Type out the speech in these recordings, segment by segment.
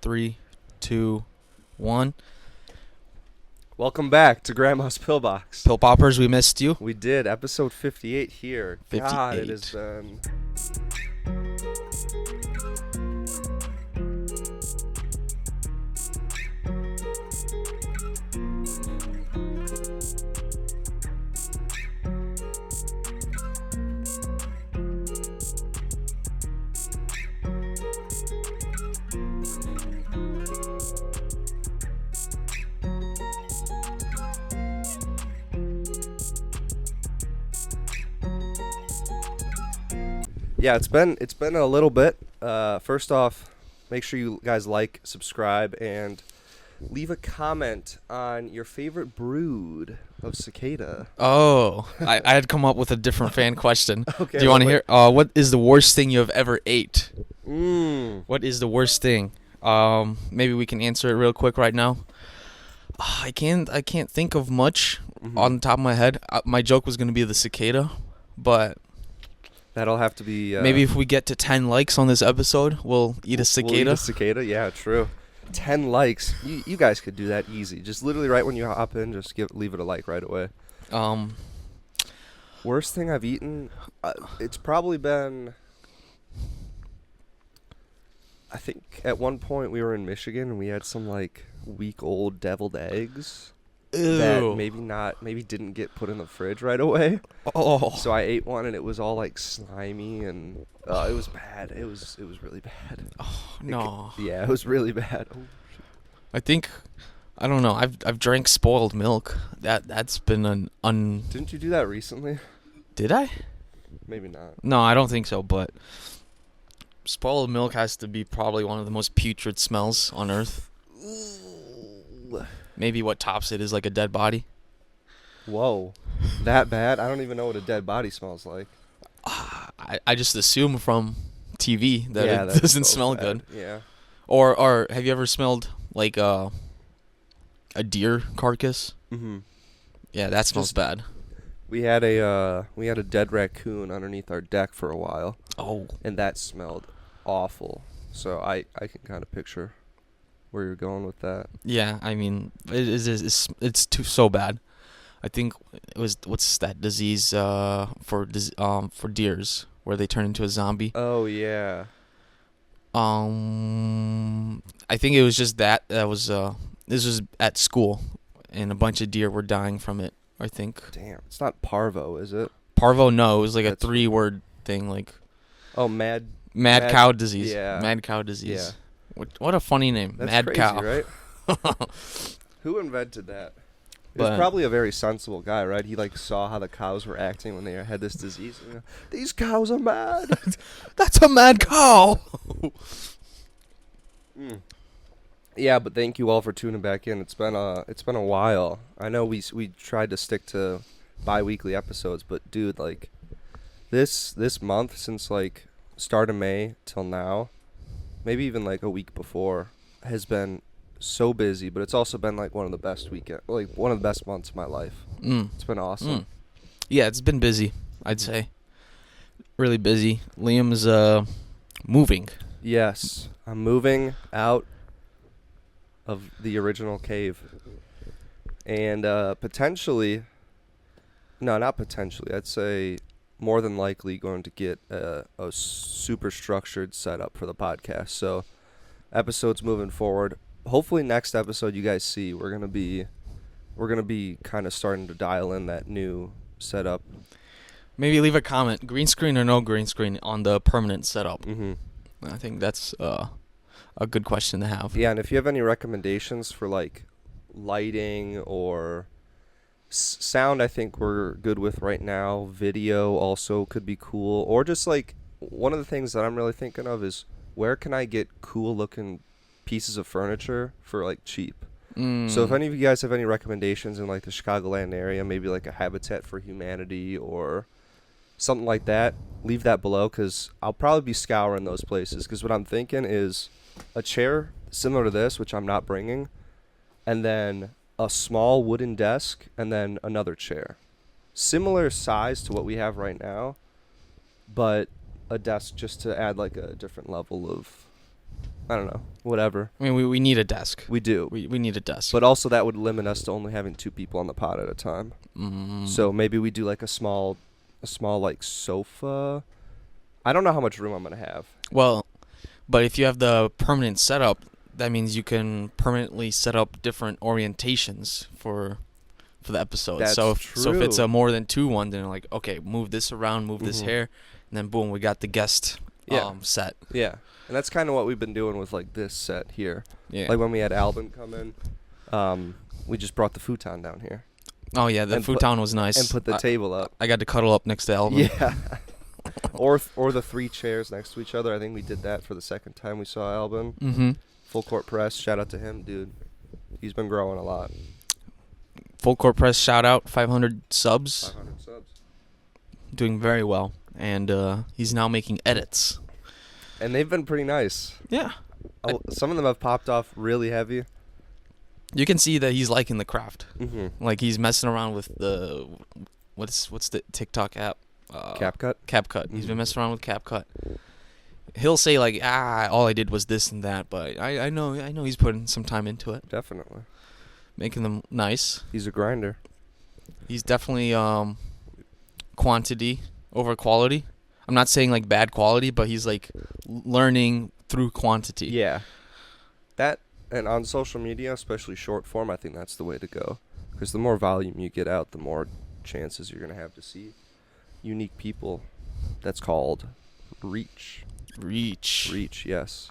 3, 2, 1. Welcome back to Grandma's Pillbox. Pill Poppers, we missed you. We did. Episode 58 here. 58. God, it has been... Yeah, it's been a little bit. First off, make sure you guys like, subscribe, and leave a comment on your favorite brood of cicada. Oh, I had come up with a different fan question. Okay, do you want to hear? What is the worst thing you have ever ate? What is the worst thing? Maybe we can answer it real quick right now. I can't think of much on the top of my head. My joke was gonna be the cicada, but that'll have to be... maybe if we get to 10 likes on this episode, we'll eat a cicada. We'll eat a cicada? Yeah, true. 10 likes. You guys could do that easy. Just literally right when you hop in, just leave it a like right away. Worst thing I've eaten? It's probably been... I think at one point we were in Michigan and we had some like week-old deviled eggs. Ew. That maybe didn't get put in the fridge right away. Oh. So I ate one and it was all like slimy and it was bad. It was really bad. Oh, no. Yeah, it was really bad. Oh, I think, I don't know. I've drank spoiled milk. That's been an Didn't you do that recently? Did I? Maybe not. No, I don't think so. But spoiled milk has to be probably one of the most putrid smells on earth. Ooh. Maybe what tops it is like a dead body. Whoa, that bad? I don't even know what a dead body smells like. I just assume from TV that it doesn't smell good. Yeah. Or have you ever smelled like a deer carcass? Mm-hmm. Yeah, that smells bad. We had a dead raccoon underneath our deck for a while. Oh. And that smelled awful. So I can kind of picture where you're going with that. Yeah, I mean, it's so bad. I think it was, what's that disease for deers where they turn into a zombie? Oh yeah. I think it was just that was this was at school, and a bunch of deer were dying from it. I think. Damn, it's not parvo, is it? Parvo, no, it was like a 3-word thing, like. Oh, mad cow disease. Yeah. Mad cow disease. Yeah. What a funny name. That's Mad crazy, cow. Right? Who invented that? He was probably a very sensible guy, right? He like saw how the cows were acting when they had this disease. You know, these cows are mad. That's a mad cow. Yeah, but thank you all for tuning back in. It's been a while. I know we tried to stick to bi-weekly episodes, but dude, like this month since like start of May till now, maybe even like a week before, has been so busy, but it's also been like one of the best months of my life. It's been awesome. Yeah, it's been busy, I'd say. Really busy. Liam's moving. Yes, I'm moving out of the original cave. And potentially, no, not potentially, I'd say more than likely going to get a super structured setup for the podcast. So episodes moving forward. Hopefully next episode you guys see we're gonna be kind of starting to dial in that new setup. Maybe leave a comment, green screen or no green screen, on the permanent setup. I think that's a good question to have. Yeah, and if you have any recommendations for like lighting or sound, I think we're good with right now. Video also could be cool, or just like one of the things that I'm really thinking of is where can I get cool looking pieces of furniture for like cheap. So if any of you guys have any recommendations in like the Chicagoland area, maybe like a Habitat for Humanity or something like that, leave that below, because I'll probably be scouring those places, because what I'm thinking is a chair similar to this, which I'm not bringing, and then a small wooden desk, and then another chair. Similar size to what we have right now, but a desk just to add like a different level of I don't know, whatever. I mean, we need a desk. We do. We need a desk. But also that would limit us to only having 2 people on the pod at a time. So maybe we do like a small like sofa. I don't know how much room I'm gonna have. Well, but if you have the permanent setup, that means you can permanently set up different orientations for the episode. That's so true. If it's a more than 2 one, then like, okay, move this around, move this here, and then boom, we got the guest set. Yeah. And that's kind of what we've been doing with like this set here. Yeah. Like when we had Alvin come in, we just brought the futon down here. Oh yeah, the futon was nice. And put the table up. I got to cuddle up next to Alvin. Yeah. or the 3 chairs next to each other. I think we did that for the second time we saw Alvin. Mm-hmm. Full court press. Shout out to him, dude. He's been growing a lot. Full court press, shout out, 500 subs. 500 subs. Doing very well. And he's now making edits. And they've been pretty nice. Yeah. Some of them have popped off really heavy. You can see that he's liking the craft. Mm-hmm. Like he's messing around with the what's the TikTok app? CapCut. CapCut. He's been messing around with CapCut. He'll say like, all I did was this and that, but I know he's putting some time into it. Definitely. Making them nice. He's a grinder. He's definitely quantity over quality. I'm not saying like bad quality, but he's like learning through quantity. Yeah. That, and on social media, especially short form, I think that's the way to go. Because the more volume you get out, the more chances you're going to have to see unique people. That's called reach. Reach, yes.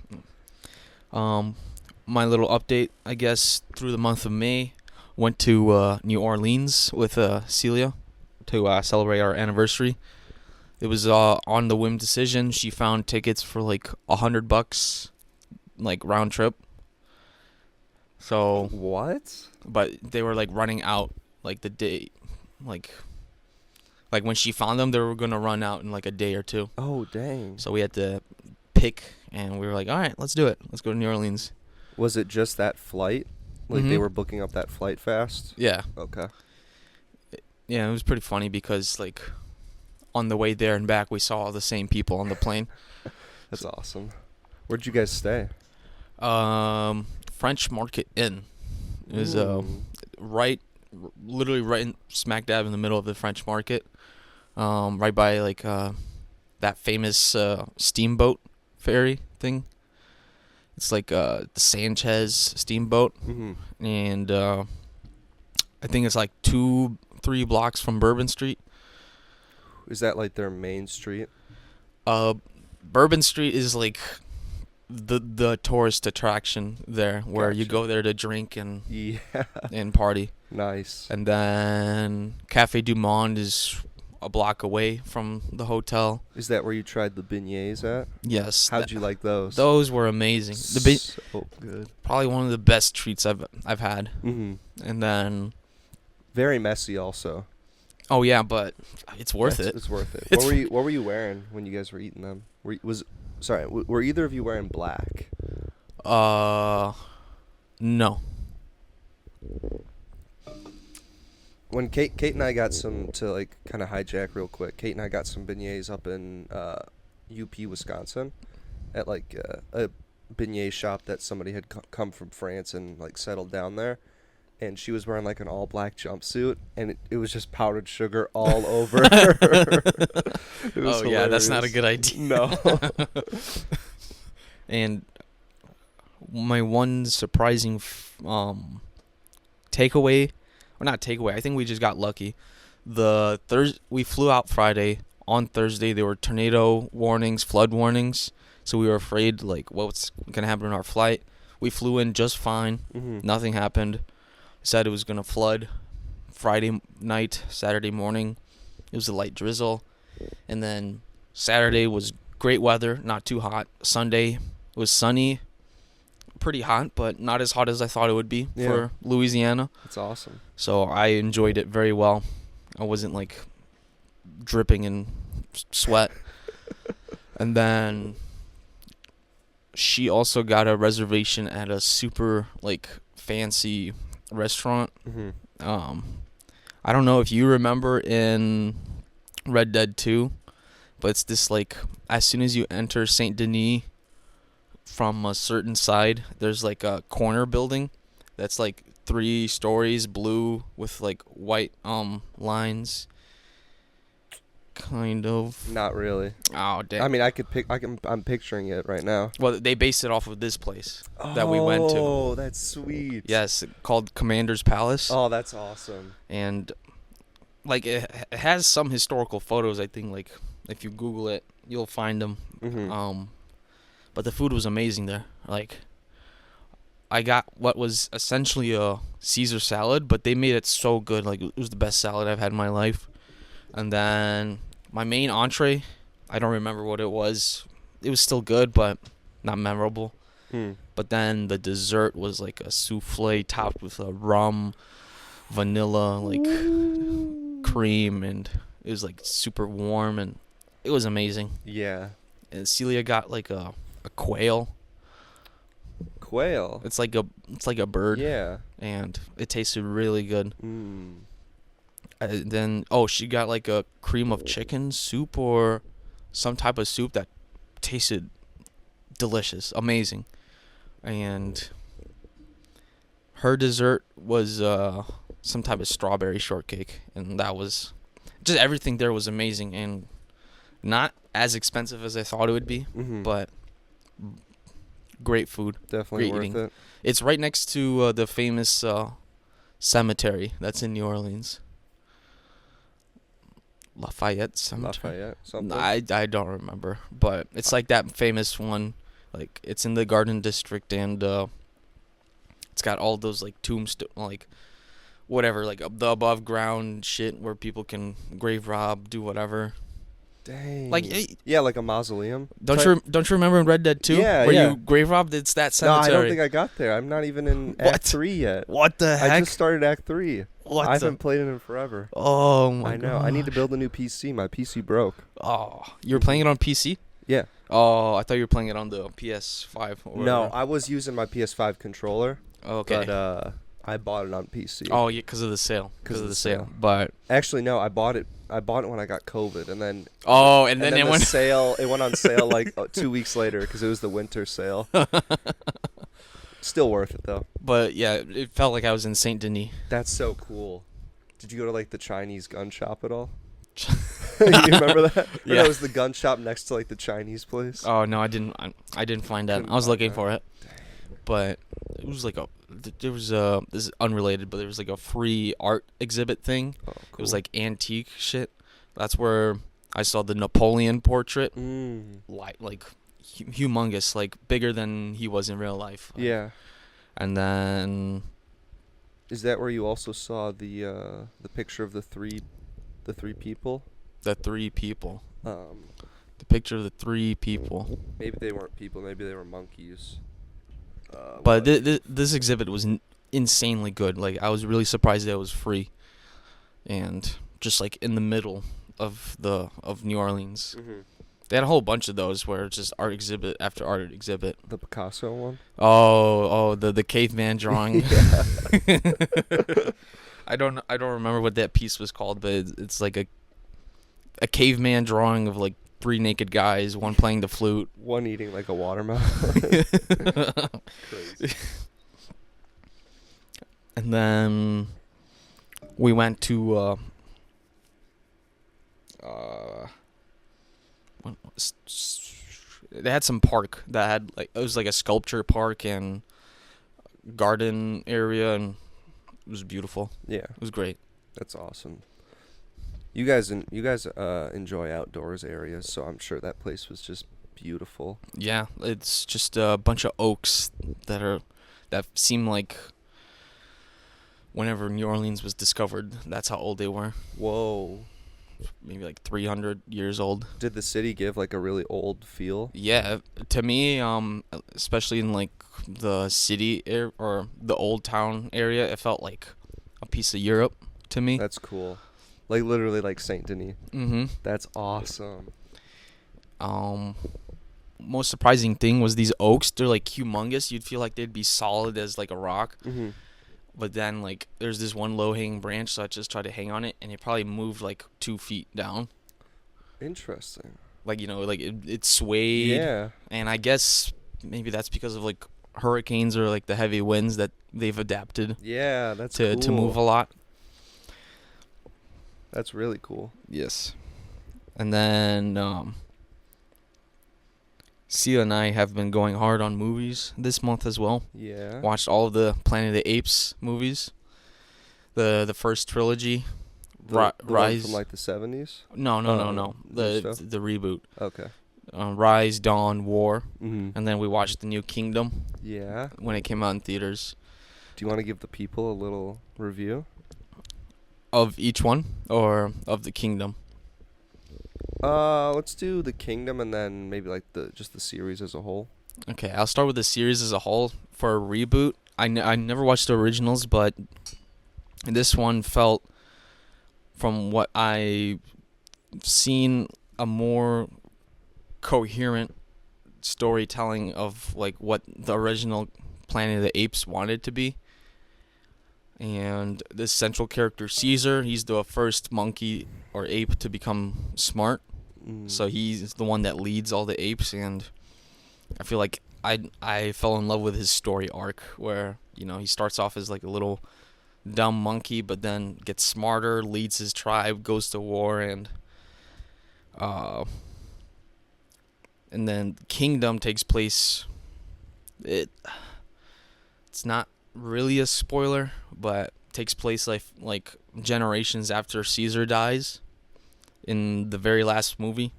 My little update, I guess, through the month of May, went to New Orleans with Celia to celebrate our anniversary. It was on the whim decision. She found tickets for like $100, like round trip. So what? But they were like running out like the day, like when she found them, they were gonna run out in like a day or 2. Oh dang! So we had to pick, and we were like, all right, let's do it. Let's go to New Orleans. Was it just that flight? Like they were booking up that flight fast? Yeah. Okay. Yeah, it was pretty funny because like on the way there and back, we saw all the same people on the plane. That's awesome. Where'd you guys stay? French Market Inn. It was literally right smack dab in the middle of the French Market, right by like that famous steamboat ferry thing. It's like the Sanchez steamboat, and I think it's like 2-3 blocks from Bourbon Street. Is that like their main street? Bourbon Street is like the tourist attraction there, where you go there to drink and and party. Nice. And then Cafe Du Monde is a block away from the hotel. Is that where you tried the beignets at? Yes. How'd you like those? Those were amazing. So good. Probably one of the best treats I've had. Mm-hmm. And then very messy also. Oh yeah, but it's worth it. It's worth it. What were you wearing when you guys were eating them? Were either of you wearing black? No. When Kate and I got some, to like kind of hijack real quick, Kate and I got some beignets up in UP, Wisconsin, at like a beignet shop that somebody had come from France and like settled down there. And she was wearing like an all black jumpsuit, and it was just powdered sugar all over her. Oh yeah, that's not a good idea. No. And my one surprising takeaway, or not takeaway, I think we just got lucky. We flew out Friday. On Thursday there were tornado warnings, flood warnings, so we were afraid like what's gonna happen on our flight. We flew in just fine. Nothing happened. Said it was gonna flood Friday night, Saturday morning. It was a light drizzle, and then Saturday was great weather, not too hot. Sunday it was sunny, pretty hot, but not as hot as I thought it would be for Louisiana. That's awesome. So I enjoyed it very well. I wasn't like dripping in sweat. And then she also got a reservation at a super like fancy restaurant. I don't know if you remember in Red Dead 2, but it's this like as soon as you enter Saint Denis, from a certain side, there's like a corner building that's like 3 stories, blue with like white lines. Kind of. Not really. Oh damn. I mean, I'm picturing it right now. Well, they based it off of this place that we went to. Oh, that's sweet. Yes, called Commander's Palace. Oh, that's awesome. And like it has some historical photos. I think like if you Google it, you'll find them. Mm-hmm. But the food was amazing there. Like I got what was essentially a Caesar salad, but they made it so good. Like it was the best salad I've had in my life. And then my main entree, I don't remember what it was. It was still good, but not memorable. But then the dessert was like a souffle topped with a rum, vanilla, like cream, and it was like super warm, and it was amazing. Yeah. And Celia got like a quail. Quail. It's like a bird. Yeah. And it tasted really good. Mm. Then she got like a cream of chicken soup or some type of soup that tasted delicious, amazing. And her dessert was some type of strawberry shortcake, and that was just everything there was amazing and not as expensive as I thought it would be, but great food. Definitely great worth eating. it. It's right next to the famous cemetery that's in New Orleans. Lafayette Cemetery. Lafayette, something. I don't remember, but it's like that famous one. Like it's in the Garden District, and it's got all those like tombstone, like whatever, like the above ground shit where people can grave rob, do whatever. Dang. Like yeah, like a mausoleum. Don't you remember in Red Dead 2? Yeah, where yeah. you grave robbed? It's that cemetery. No, I don't think I got there. I'm not even in Act 3 yet. What the heck? I just started Act 3. What I haven't played it in forever. Oh my god. I know. I need to build a new PC. My PC broke. Oh, you were playing it on PC? Yeah. Oh, I thought you were playing it on the PS5 or No, whatever. I was using my PS5 controller. Okay. But I bought it on PC. Oh, yeah, because of the sale. Because of the sale. But actually, no, I bought it when I got COVID, and then and then it went sale. It went on sale like 2 weeks later because it was the winter sale. Still worth it though. But yeah, it felt like I was in Saint Denis. That's so cool. Did you go to like the Chinese gun shop at all? You remember that? Yeah. That was the gun shop next to like the Chinese place. Oh no, I didn't find that. I was looking for it. But it was like this is unrelated, but there was like a free art exhibit thing. Oh, cool. It was like antique shit. That's where I saw the Napoleon portrait. Like humongous, like bigger than he was in real life. Yeah. And then is that where you also saw the picture of the three people? The 3 people. The picture of the 3 people. Maybe they weren't people. Maybe they were monkeys. But this exhibit was insanely good. Like I was really surprised that it was free, and just like in the middle of New Orleans. They had a whole bunch of those where it's just art exhibit after art exhibit. The Picasso one? Oh, the caveman drawing. I don't remember what that piece was called, but it's like a caveman drawing of like 3 naked guys, one playing the flute, one eating like a watermelon. Crazy. And then we went to they had some park that had like it was like a sculpture park and garden area, and it was beautiful. Yeah, it was great. That's awesome. You guys enjoy outdoors areas, so I'm sure that place was just beautiful. Yeah, it's just a bunch of oaks that seem like whenever New Orleans was discovered, that's how old they were. Whoa. Maybe like 300 years old. Did the city give like a really old feel? Yeah, to me, especially in like the city or the old town area, it felt like a piece of Europe to me. That's cool. Like literally like Saint Denis. That's awesome. Most surprising thing was these oaks. They're like humongous. You'd feel like they'd be solid as like a rock. But then like there's this one low hanging branch, so I just tried to hang on it, and it probably moved like 2 feet down. Interesting. Like like it swayed. Yeah. And I guess maybe that's because of like hurricanes or like the heavy winds that they've adapted Yeah, that's to cool. move a lot. That's really cool. Yes. And then Sia and I have been going hard on movies this month as well. Yeah. Watched all of the Planet of the Apes movies. The first trilogy. The Rise one from like the 70s? No. New The stuff? reboot. Okay. Rise, Dawn, War. Mm-hmm. And then we watched the new Kingdom Yeah. when it came out in theaters. Do you want to give the people a little review? Of each one or of the Kingdom? Let's do the Kingdom and then maybe like just the series as a whole. Okay, I'll start with the series as a whole. For a reboot, I never watched the originals, but this one felt, from what I've seen, a more coherent storytelling of like what the original Planet of the Apes wanted to be. And this central character, Caesar, he's the first monkey or ape to become smart. So he's the one that leads all the apes, and I feel like I fell in love with his story arc, where, you know, he starts off as like a little dumb monkey, but then gets smarter, leads his tribe, goes to war, and then Kingdom takes place. It's not really a spoiler, but takes place like generations after Caesar dies in the very last movie,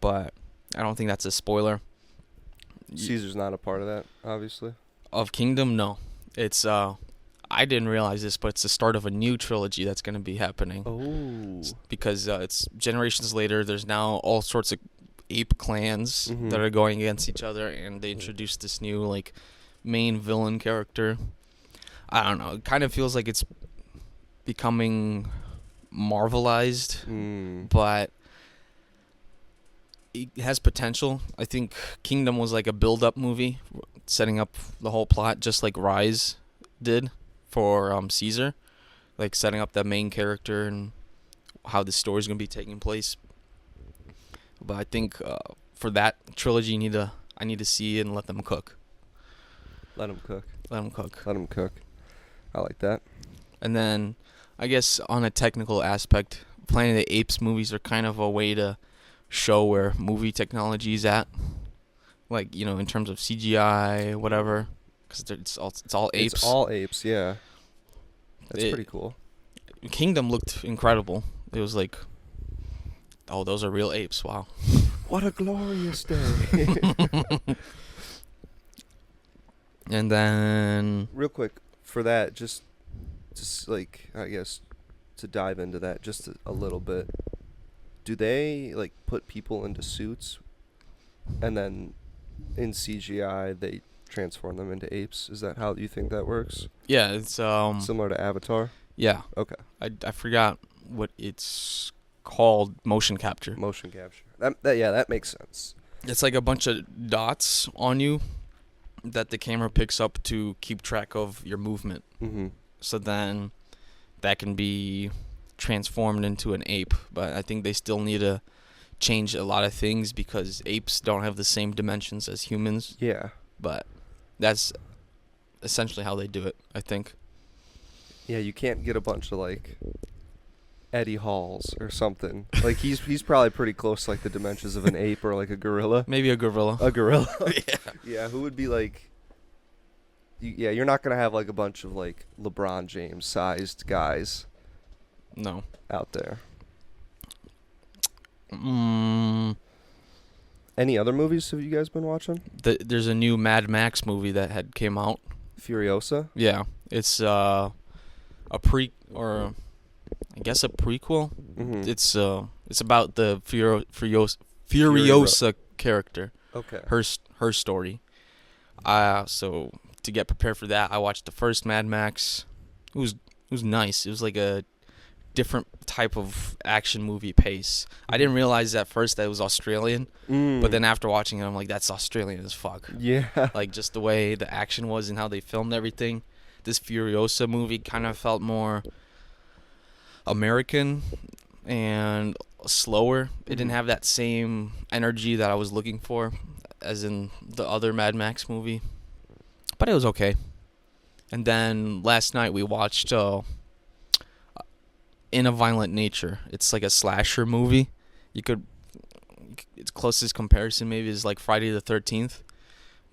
but I don't think that's a spoiler. Caesar's not a part of that, obviously. Of Kingdom, no. It's I didn't realize this, but it's the start of a new trilogy that's going to be happening. Oh. Because it's generations later. There's now all sorts of ape clans that are going against each other, and they introduced this new like main villain character. I don't know. It kind of feels like it's becoming Marvelized, but it has potential. I think Kingdom was like a build-up movie, setting up the whole plot, just like Rise did for Caesar, like setting up that main character and how the story's gonna be taking place. But I think for that trilogy, I need to see it and let them cook. Let them cook. Let them cook. Let them cook. I like that. And then, I guess on a technical aspect, Planet of the Apes movies are kind of a way to show where movie technology is at. Like, you know, in terms of CGI, whatever. Because it's all apes. It's all apes, yeah. That's pretty cool. Kingdom looked incredible. It was like, oh, those are real apes. Wow. What a glorious day. And then... Real quick, for that, just like, I guess, to dive into that just a little bit, do they, like, put people into suits and then in CGI they transform them into apes? Is that how you think that works? Yeah, it's... similar to Avatar? Yeah. Okay. I forgot what it's called. Motion capture. Motion capture. That makes sense. It's like a bunch of dots on you that the camera picks up to keep track of your movement. Mm-hmm. So then that can be transformed into an ape. But I think they still need to change a lot of things because apes don't have the same dimensions as humans. Yeah. But that's essentially how they do it, I think. Yeah, you can't get a bunch of, like, Eddie Halls or something. Like, he's probably pretty close to, like, the dimensions of an ape or, like, a gorilla. Maybe a gorilla. A gorilla? Yeah. Yeah, who would be, like... you're not going to have, like, a bunch of, like, LeBron James-sized guys. No. Out there. Any other movies have you guys been watching? There's a new Mad Max movie that came out. Furiosa? Yeah. It's a prequel. Mm-hmm. It's about the Furiosa character. Okay. Her story. So to get prepared for that, I watched the first Mad Max. It was nice. It was like a different type of action movie pace. I didn't realize at first that it was Australian, but then after watching it, I'm like, that's Australian as fuck. Yeah. Like just the way the action was and how they filmed everything. This Furiosa movie kind of felt more American and slower. It didn't have that same energy that I was looking for. as in the other Mad Max movie, but it was okay. And then last night we watched In a Violent Nature. It's like a slasher movie. Its closest comparison maybe is like Friday the 13th,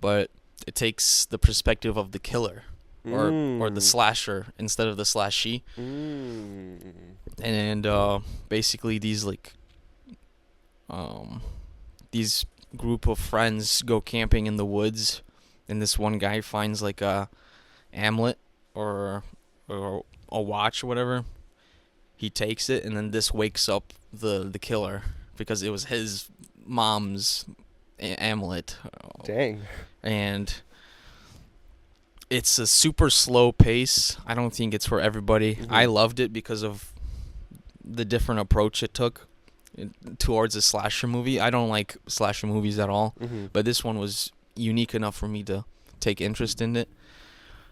but it takes the perspective of the killer or the slasher instead of the slashee. And basically these these group of friends go camping in the woods, and this one guy finds like a amulet or a watch or whatever. He takes it, and then this wakes up the killer because it was his mom's amulet. Dang. And it's a super slow pace. I don't think it's for everybody. Mm-hmm. I loved it because of the different approach it took towards a slasher movie. I don't like slasher movies at all, but this one was unique enough for me to take interest in it.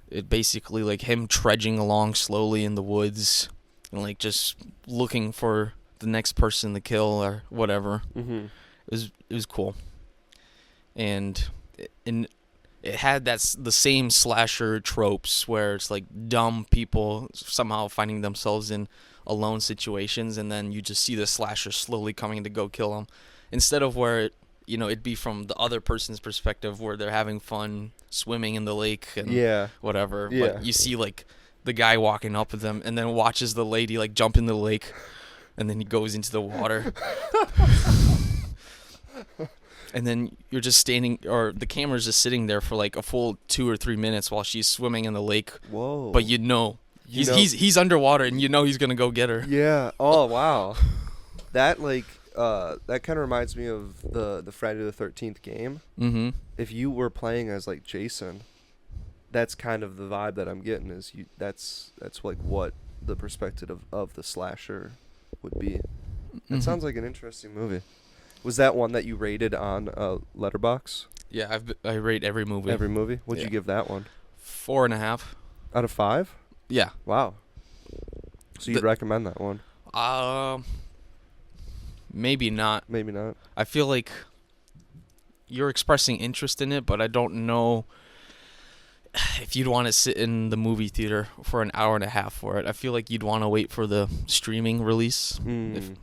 It basically like him trudging along slowly in the woods and like just looking for the next person to kill or whatever. It was cool, and it had the same slasher tropes where it's like dumb people somehow finding themselves in alone situations, and then you just see the slasher slowly coming to go kill them, instead of where it'd be from the other person's perspective where they're having fun swimming in the lake and whatever. Yeah. But you see like the guy walking up with them and then watches the lady like jump in the lake, and then he goes into the water. And then you're just standing, or the camera's just sitting there for like a full 2 or 3 minutes while she's swimming in the lake. Whoa. But he's underwater, and he's gonna go get her. Yeah. Oh wow. That that kind of reminds me of the Friday the 13th game. Mm-hmm. If you were playing as like Jason, that's kind of the vibe that I'm getting. Is that's like what the perspective of the slasher would be. That sounds like an interesting movie. Was that one that you rated on Letterboxd? Yeah, I rate every movie. Every movie? What'd you give that one? 4.5. Out of 5? Yeah. Wow. So you'd recommend that one? Maybe not. Maybe not. I feel like you're expressing interest in it, but I don't know if you'd want to sit in the movie theater for an hour and a half for it. I feel like you'd want to wait for the streaming release.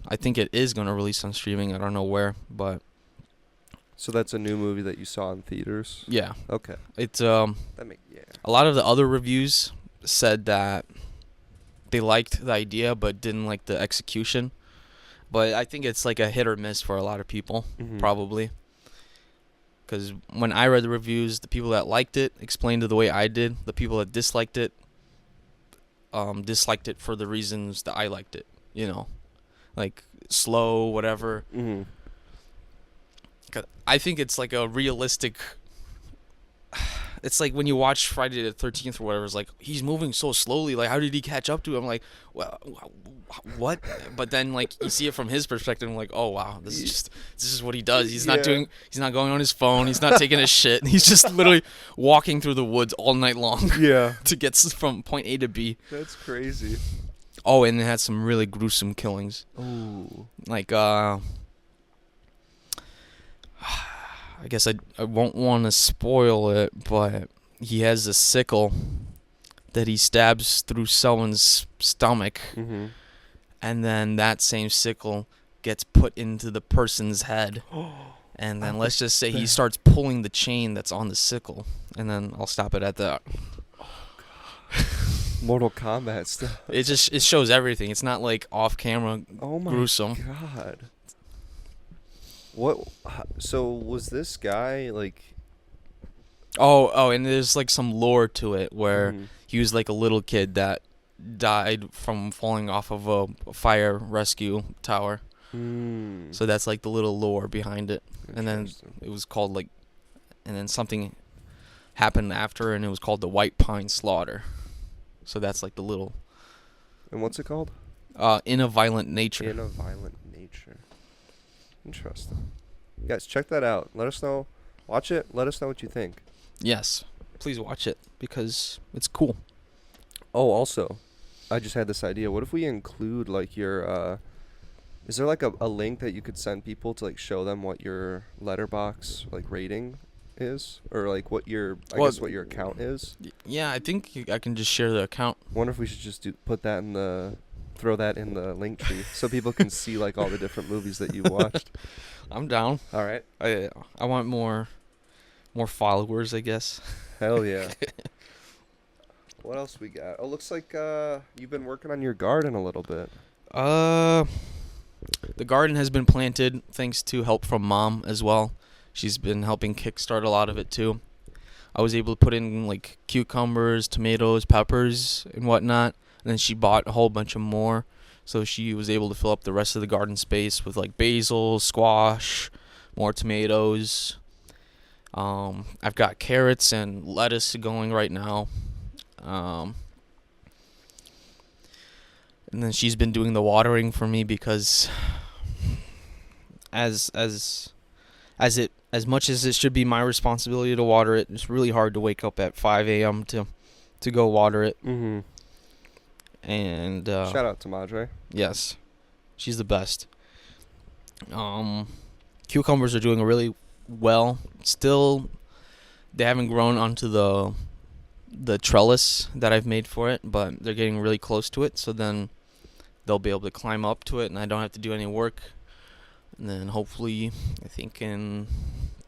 I think it is going to release on streaming. I don't know where, but... So that's a new movie that you saw in theaters? Yeah. Okay. It's a lot of the other reviews said that they liked the idea but didn't like the execution. But I think it's like a hit or miss for a lot of people, probably. Because when I read the reviews, the people that liked it explained it the way I did. The people that disliked it for the reasons that I liked it. Like slow, whatever. I think it's like a realistic... It's like when you watch Friday the 13th or whatever, it's like, he's moving so slowly. Like, how did he catch up to him? Like, well, what? But then, like, you see it from his perspective, and like, oh, wow, this is what he does. He's not going on his phone. He's not taking a shit. He's just literally walking through the woods all night long. Yeah. To get from point A to B. That's crazy. Oh, and it had some really gruesome killings. Ooh. Like, I guess I won't want to spoil it, but he has a sickle that he stabs through someone's stomach, and then that same sickle gets put into the person's head, and then let's just say he starts pulling the chain that's on the sickle, and then I'll stop it at that. Oh, God. Mortal Kombat stuff. It shows everything. It's not like off camera gruesome. Oh my God. What? So was this guy like? Oh, and there's like some lore to it where he was like a little kid that died from falling off of a fire rescue tower. So that's like the little lore behind it. And then it was called like, and then something happened after, and it was called the White Pine Slaughter. So that's like the little. And what's it called? In a Violent Nature. In a Violent Nature. Interesting. Guys, check that out. Let us know. Watch it. Let us know what you think. Yes. Please watch it because it's cool. Oh, also, I just had this idea. What if we include like your Is there like a link that you could send people to like show them what your Letterboxd like rating is, or like what your guess what your account is? Yeah, I think I can just share the account. Wonder if we should just throw that in the link tree so people can see like all the different movies that you watched. I'm down. All right. I want more followers, I guess. Hell yeah. What else we got? Oh, looks like you've been working on your garden a little bit. The garden has been planted thanks to help from Mom as well. She's been helping kickstart a lot of it too. I was able to put in like cucumbers, tomatoes, peppers, and whatnot. And then she bought a whole bunch of more. So she was able to fill up the rest of the garden space with like basil, squash, more tomatoes. I've got carrots and lettuce going right now. And then she's been doing the watering for me because as much as it should be my responsibility to water it, it's really hard to wake up at 5 a.m. to go water it. Mm-hmm. And shout out to Madre. Yes, she's the best. Cucumbers are doing really well. Still, they haven't grown onto the trellis that I've made for it, but they're getting really close to it. So then they'll be able to climb up to it, and I don't have to do any work. And then hopefully, I think in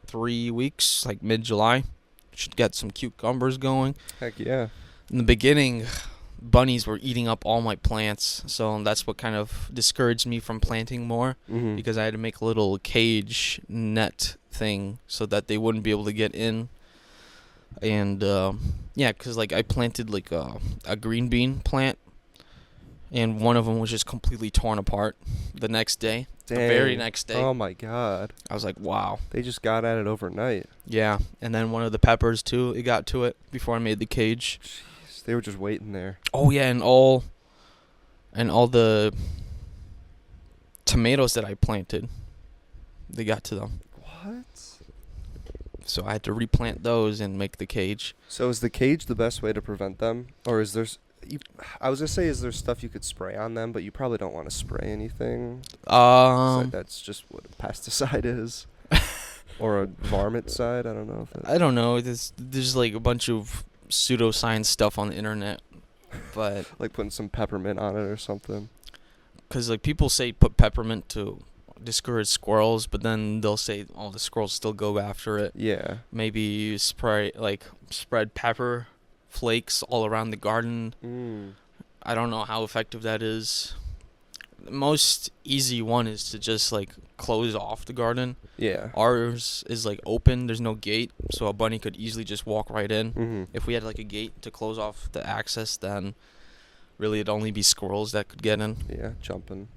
3 weeks, like mid-July, should get some cucumbers going. Heck yeah. In the beginning, bunnies were eating up all my plants, so that's what kind of discouraged me from planting more, because I had to make a little cage net thing so that they wouldn't be able to get in. And yeah, because like I planted like a green bean plant, and one of them was just completely torn apart the next day. Dang. The very next day. Oh my god. I was like, wow. They just got at it overnight. Yeah, and then one of the peppers too, it got to it before I made the cage. Jeez, they were just waiting there. Oh yeah, and all the tomatoes that I planted, they got to them. What? So I had to replant those and make the cage. So is the cage the best way to prevent them, or is there? I was gonna say, is there stuff you could spray on them, but you probably don't want to spray anything. That's just what a pesticide is, or a varmicide. I don't know if. I don't know. There's like a bunch of pseudoscience stuff on the internet, but like putting some peppermint on it or something. Because like people say put peppermint to discourage squirrels, but then they'll say, oh, the squirrels still go after it. Yeah. Maybe you spread pepper flakes all around the garden. I don't know how effective that is. The most easy one is to just like close off the garden. Yeah. Ours is like open. There's no gate, so a bunny could easily just walk right in. If we had like a gate to close off the access, then really it'd only be squirrels that could get in. Yeah, jumping.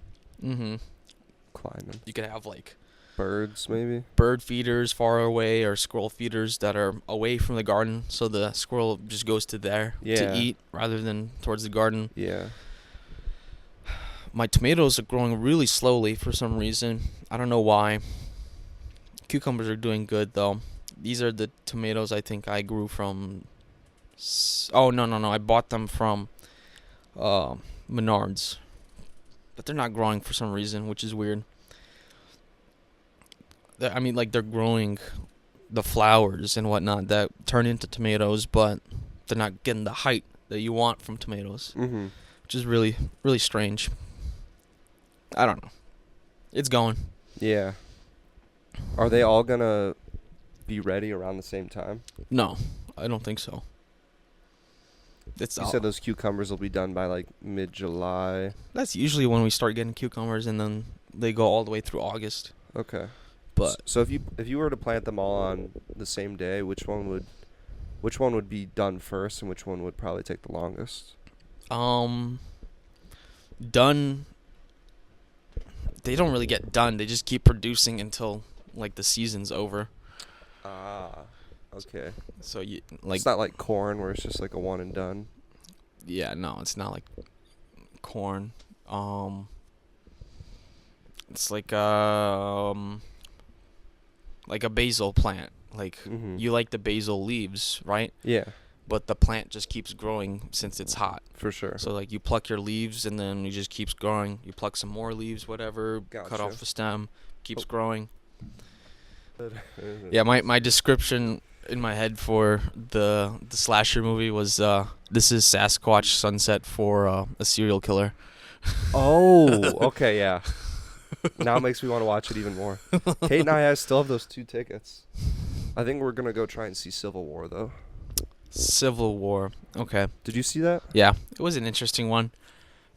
Climbing. You could have like birds, maybe bird feeders far away, or squirrel feeders that are away from the garden, so the squirrel just goes to there to eat rather than towards the garden. Yeah. My tomatoes are growing really slowly for some reason. I don't know why. Cucumbers are doing good though. These are the tomatoes I think I grew from. Oh no! I bought them from Menards, but they're not growing for some reason, which is weird. I mean, like, they're growing the flowers and whatnot that turn into tomatoes, but they're not getting the height that you want from tomatoes, which is really, really strange. I don't know. It's going. Yeah. Are they all gonna be ready around the same time? No, I don't think so. You said those cucumbers will be done by like mid-July. That's usually when we start getting cucumbers, and then they go all the way through August. Okay. But so if you were to plant them all on the same day, which one would be done first, and which one would probably take the longest? Done. They don't really get done. They just keep producing until like the season's over. Ah, okay. So you like. It's not like corn where it's just like a one and done. Yeah, no, it's not like corn. It's like a basil plant. Like you like the basil leaves, right? Yeah. but the plant just keeps growing since it's hot. For sure. So like you pluck your leaves and then it just keeps growing. You pluck some more leaves, whatever, cut Gotcha. off the stem, keeps growing. Yeah, my description in my head for the slasher movie was this is Sasquatch Sunset for a serial killer. Oh, okay, yeah. Now it makes me want to watch it even more. Kate and I still have those 2 tickets. I think we're going to go try and see Civil War, though. Civil War. Okay. Did you see that? Yeah, it was an interesting one.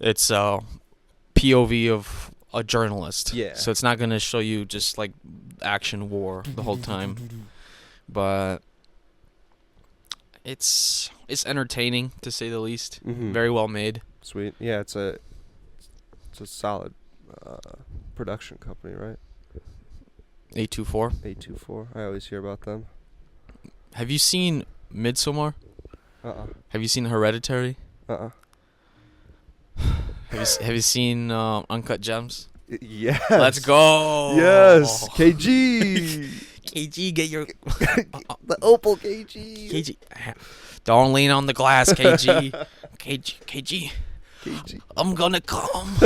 It's POV of a journalist. Yeah. So it's not going to show you just like action war the whole time. But it's entertaining to say the least. Mm-hmm. Very well made. Sweet. Yeah, it's a solid production company, right? 824. 824. I always hear about them. Have you seen Midsommar? Have you seen Hereditary? Have you seen Uncut Gems? Yes. Let's go. Yes. KG. KG, get your the Opal KG. KG. Don't lean on the glass, KG. KG. I'm gonna come.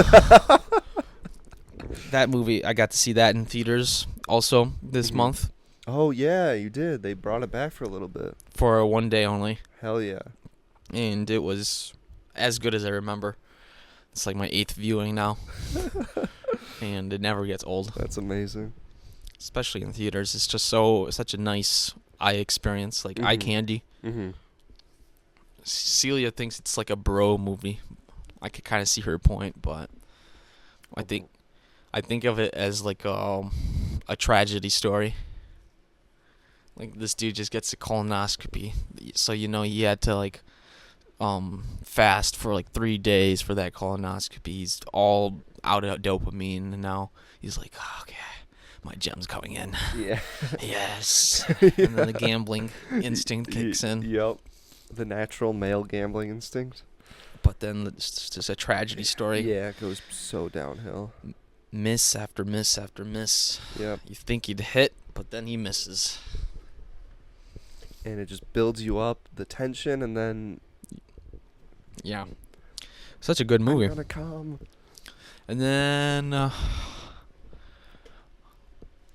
That movie, I got to see that in theaters also this month. Oh, yeah, you did. They brought it back for a little bit. For one day only. Hell yeah. And it was as good as I remember. It's like my 8th viewing now. And it never gets old. That's amazing. Especially in theaters. It's just such a nice eye experience, like eye candy. Mm-hmm. Celia thinks it's like a bro movie. I could kind of see her point, but I think of it as like a tragedy story. Like this dude just gets a colonoscopy, so he had to like fast for like 3 days for that colonoscopy. He's all out of dopamine, and now he's like, oh, okay, my gem's coming in. Yeah. Yes. And then the gambling instinct kicks in. Yep. The natural male gambling instinct. But then it's just a tragedy story. Yeah, it goes so downhill. Miss after miss after miss. Yep. You think he'd hit, but then he misses. And it just builds you up, the tension, and then... Yeah. Such a good movie. I'm gonna come. And then I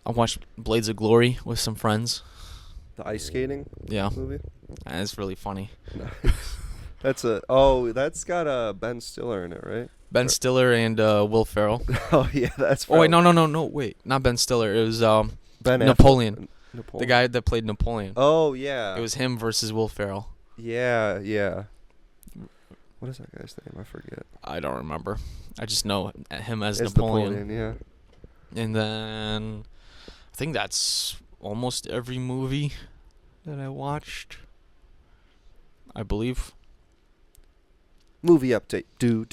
watched Blades of Glory with some friends. The ice skating movie? And it's really funny. Nice. That's got Ben Stiller in it, right? Ben Stiller and Will Ferrell. Oh, yeah, that's... Oh, wait, no, wait. Not Ben Stiller. It was Ben Napoleon. Napoleon. The guy that played Napoleon. Oh, yeah. It was him versus Will Ferrell. Yeah. What is that guy's name? I forget. I don't remember. I just know him as It's Napoleon. Yeah. And then I think that's almost every movie that I watched, I believe. Movie update. Do.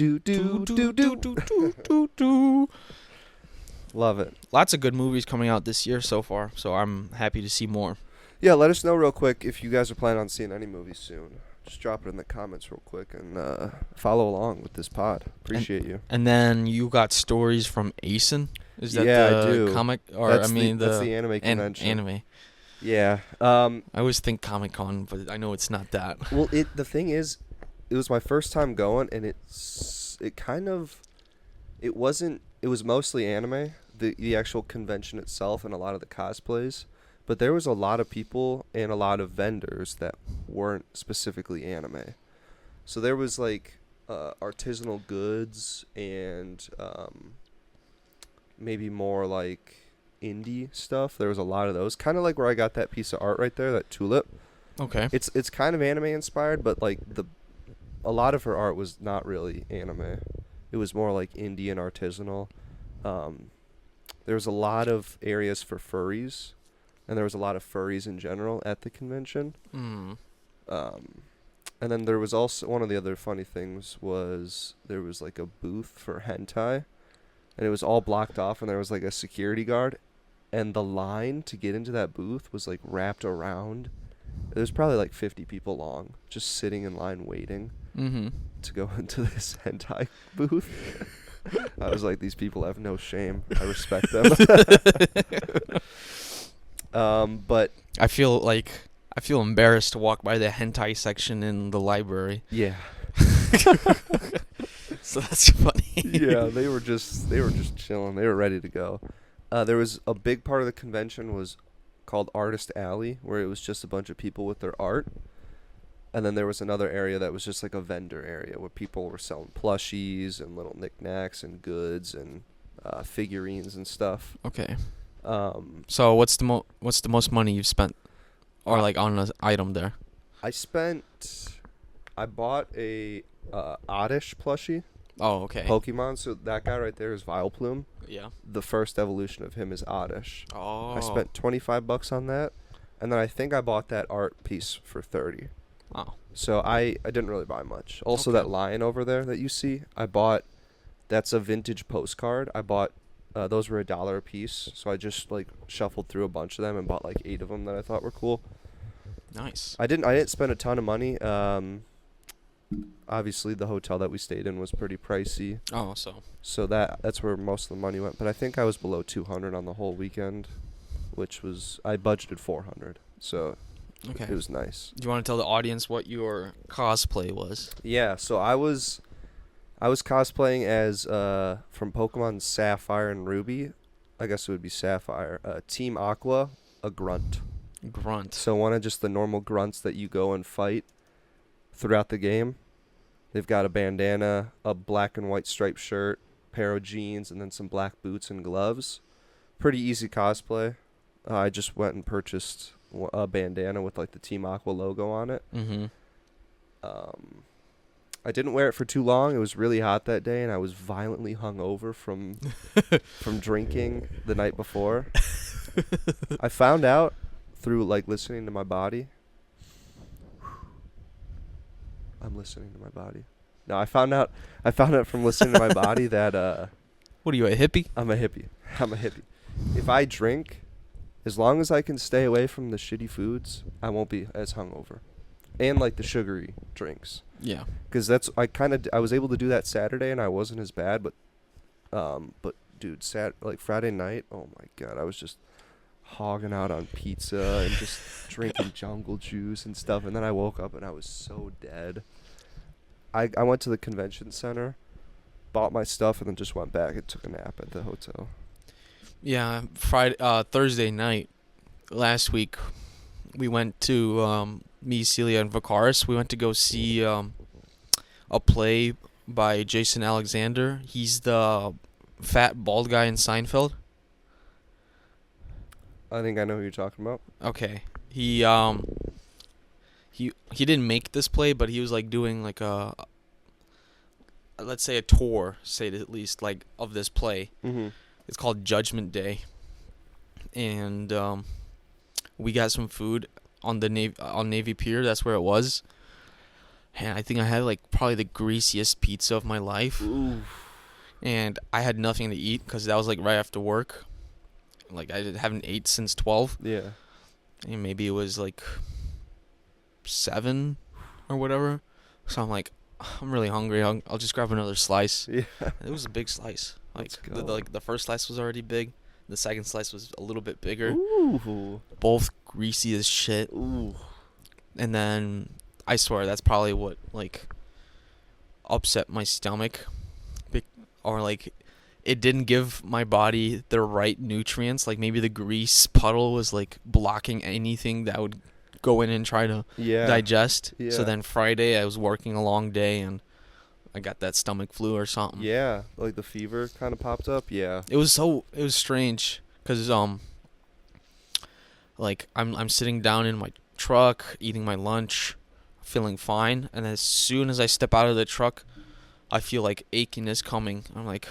Love it. Lots of good movies coming out this year so far, so I'm happy to see more. Yeah, let us know real quick if you guys are planning on seeing any movies soon. Just drop it in the comments real quick and follow along with this pod. Appreciate you. And then you got stories from ASIN? Is that I the do. comic? Or that's the anime convention. Anime. Yeah. I always think Comic-Con, but I know it's not that. Well, the thing is, it was my first time going, and it was mostly anime, the actual convention itself and a lot of the cosplays, but there was a lot of people and a lot of vendors that weren't specifically anime. So there was like artisanal goods and maybe more like indie stuff. There was a lot of those, kind of like where I got that piece of art right there, that tulip. Okay. It's kind of anime inspired, but like a lot of her art was not really anime. It was more like indie and artisanal. There was a lot of areas for furries, and there was a lot of furries in general at the convention. And then there was also, one of the other funny things was there was like a booth for hentai, and it was all blocked off, and there was like a security guard, and the line to get into that booth was like wrapped around. There's probably like 50 people long, just sitting in line waiting to go into this hentai booth. I was like, these people have no shame. I respect them. But I feel I feel embarrassed to walk by the hentai section in the library. Yeah. So that's funny. Yeah, they were just chilling. They were ready to go. There was a big part of the convention was called Artist Alley, where it was just a bunch of people with their art. And then there was another area that was just like a vendor area where people were selling plushies and little knickknacks and goods and figurines and stuff. Okay. So what's the most money you've spent, or like on an item there? I bought a Oddish plushie. Oh, okay. Pokemon. So that guy right there is Vileplume. Yeah. The first evolution of him is Oddish. Oh. I spent $25 on that, and then I think I bought that art piece for $30. Oh. So I didn't really buy much. Also, Okay. that lion over there that you see, I bought. That's a vintage postcard. I bought. Those were $1 a piece. So I just like shuffled through a bunch of them and bought like 8 of them that I thought were cool. Nice. I didn't spend a ton of money. Obviously the hotel that we stayed in was pretty pricey. Oh, So that's where most of the money went. But I think I was below 200 on the whole weekend, which was I budgeted 400. So okay. it was nice. Do you want to tell the audience what your cosplay was? Yeah, so I was cosplaying as from Pokemon Sapphire and Ruby. I guess it would be Sapphire. Team Aqua, a grunt. Grunt. So one of just the normal grunts that you go and fight throughout the game. They've got a bandana, a black and white striped shirt, pair of jeans, and then some black boots and gloves. Pretty easy cosplay. I just went and purchased a bandana with like the Team Aqua logo on it. Mm-hmm. I didn't wear it for too long. It was really hot that day, and I was violently hungover from drinking the night before. I found out through like listening to my body. I'm listening to my body. No, I found out from listening to my body that What are you, a hippie? I'm a hippie. If I drink, as long as I can stay away from the shitty foods, I won't be as hungover. And like the sugary drinks. Yeah. Cuz I was able to do that Saturday and I wasn't as bad, but dude, like Friday night, oh my god, I was just hogging out on pizza and just drinking jungle juice and stuff, and then I woke up and I was so dead. I went to the convention center, bought my stuff, and then just went back and took a nap at the hotel. Yeah, Thursday night last week, we went to me, Celia, and Vicaris. We went to go see a play by Jason Alexander. He's the fat bald guy in Seinfeld. I think I know who you're talking about. Okay. He didn't make this play, but he was like doing like let's say a tour, say it at least, like of this play. Mm-hmm. It's called Judgment Day. And we got some food on the Navy Pier. That's where it was. And I think I had like probably the greasiest pizza of my life. Ooh. And I had nothing to eat because that was like right after work. Like I haven't ate since 12. Yeah. And maybe it was like 7 or whatever. So I'm like, I'm really hungry. I'll just grab another slice. Yeah. It was a big slice. Like Let's go. the first slice was already big. The second slice was a little bit bigger. Ooh. Both greasy as shit. Ooh. And then I swear that's probably what like upset my stomach, or like it didn't give my body the right nutrients. Like maybe the grease puddle was like blocking anything that would go in and try to digest. Yeah. So then Friday I was working a long day and I got that stomach flu or something. Yeah, like the fever kind of popped up. Yeah. It was strange cuz like I'm sitting down in my truck eating my lunch, feeling fine, and as soon as I step out of the truck, I feel like achiness coming. I'm like,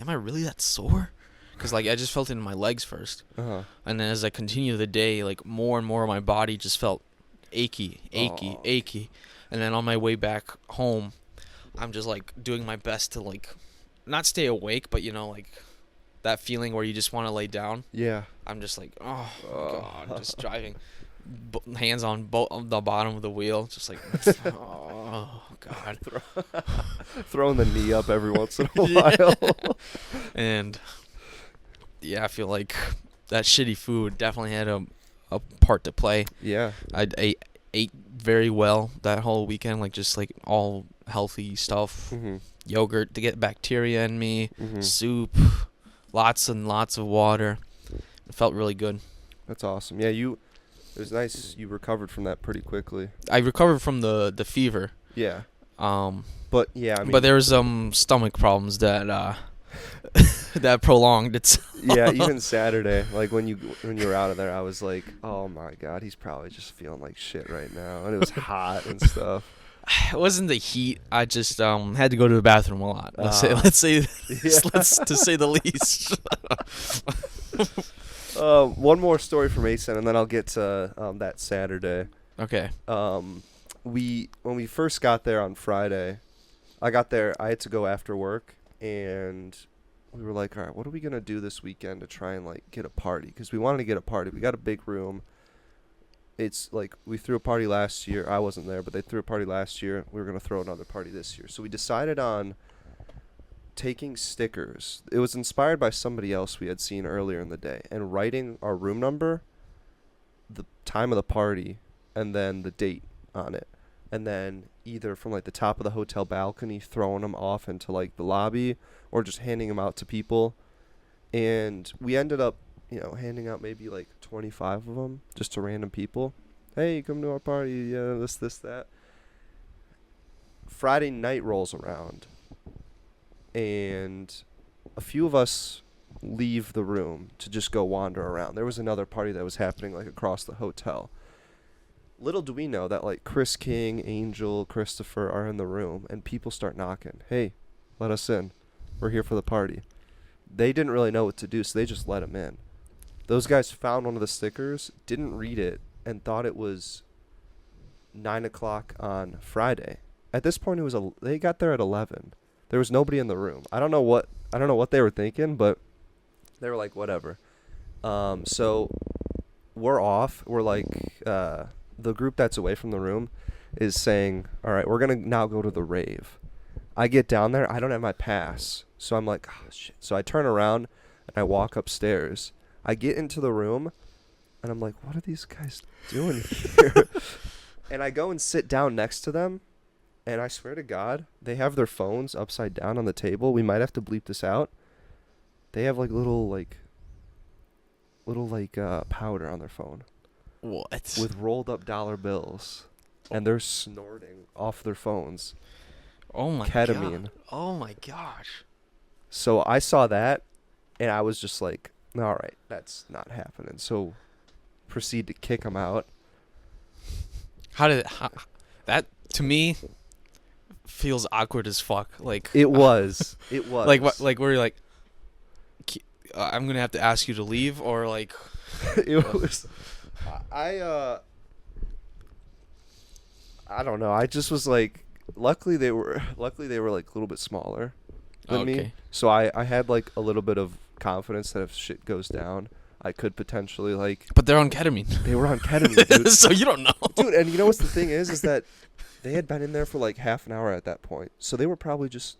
am I really that sore? Because like I just felt it in my legs first, Uh-huh. and then as I continue the day, like more and more of my body just felt achy, and then on my way back home, I'm just like doing my best to like not stay awake, but you know like that feeling where you just want to lay down. Yeah. I'm just like, oh god, just driving, hands on the bottom of the wheel, just like, oh god, Throwing the knee up every once in a while. And yeah, I feel like that shitty food definitely had a part to play. Yeah. I ate very well that whole weekend, like just like all healthy stuff. Mm-hmm. Yogurt to get bacteria in me, Mm-hmm. soup, lots and lots of water. It felt really good. That's awesome. Yeah, it was nice. You recovered from that pretty quickly. I recovered from the fever. Yeah. Um, But yeah, I mean, but there was some stomach problems that that prolonged itself. yeah, even Saturday, like when you were out of there, I was like, oh my God, he's probably just feeling like shit right now, and it was hot and stuff. It wasn't the heat. I just had to go to the bathroom a lot. Let's say to say the least. One more story from Mason, and then I'll get to that Saturday. Okay. When we first got there on Friday, I got there. I had to go after work, and we were like, all right, what are we gonna do this weekend to try and like get a party? Because we wanted to get a party. We got a big room. It's like we threw a party last year. I wasn't there, but they threw a party last year. We were going to throw another party this year. So we decided on taking stickers. It was inspired by somebody else we had seen earlier in the day, and writing our room number, the time of the party, and then the date on it. And then either from like the top of the hotel balcony, throwing them off into like the lobby, or just handing them out to people. And we ended up, handing out maybe like 25 of them just to random people. Hey, come to our party. Yeah, this, that. Friday night rolls around, and a few of us leave the room to just go wander around. There was another party that was happening like across the hotel. Little do we know that like Chris King, Angel, Christopher are in the room, and people start knocking. Hey, let us in. We're here for the party. They didn't really know what to do, so they just let them in. Those guys found one of the stickers, didn't read it, and thought it was 9 o'clock on Friday. At this point, they got there at 11. There was nobody in the room. I don't know what they were thinking, but they were like, whatever. So we're off. We're like, the group that's away from the room is saying, all right, we're gonna now go to the rave. I get down there. I don't have my pass, so I'm like, oh shit. So I turn around and I walk upstairs. I get into the room, and I'm like, what are these guys doing here? And I go and sit down next to them, and I swear to God, they have their phones upside down on the table. We might have to bleep this out. They have like little powder on their phone. What? With rolled up dollar bills, and they're snorting off their phones. Oh my ketamine. God. Oh my gosh. So I saw that, and I was just like, all right, that's not happening. So proceed to kick them out. That to me feels awkward as fuck. Like it was. Like what? Like where you're like, I'm gonna have to ask you to leave, or like. It was. I don't know. I just was like, luckily they were like a little bit smaller than me. So I had like a little bit of confidence that if shit goes down, I could potentially like. But they're on ketamine. They were on ketamine, dude. So you don't know, dude. And you know what's the thing is that they had been in there for like half an hour at that point, so they were probably just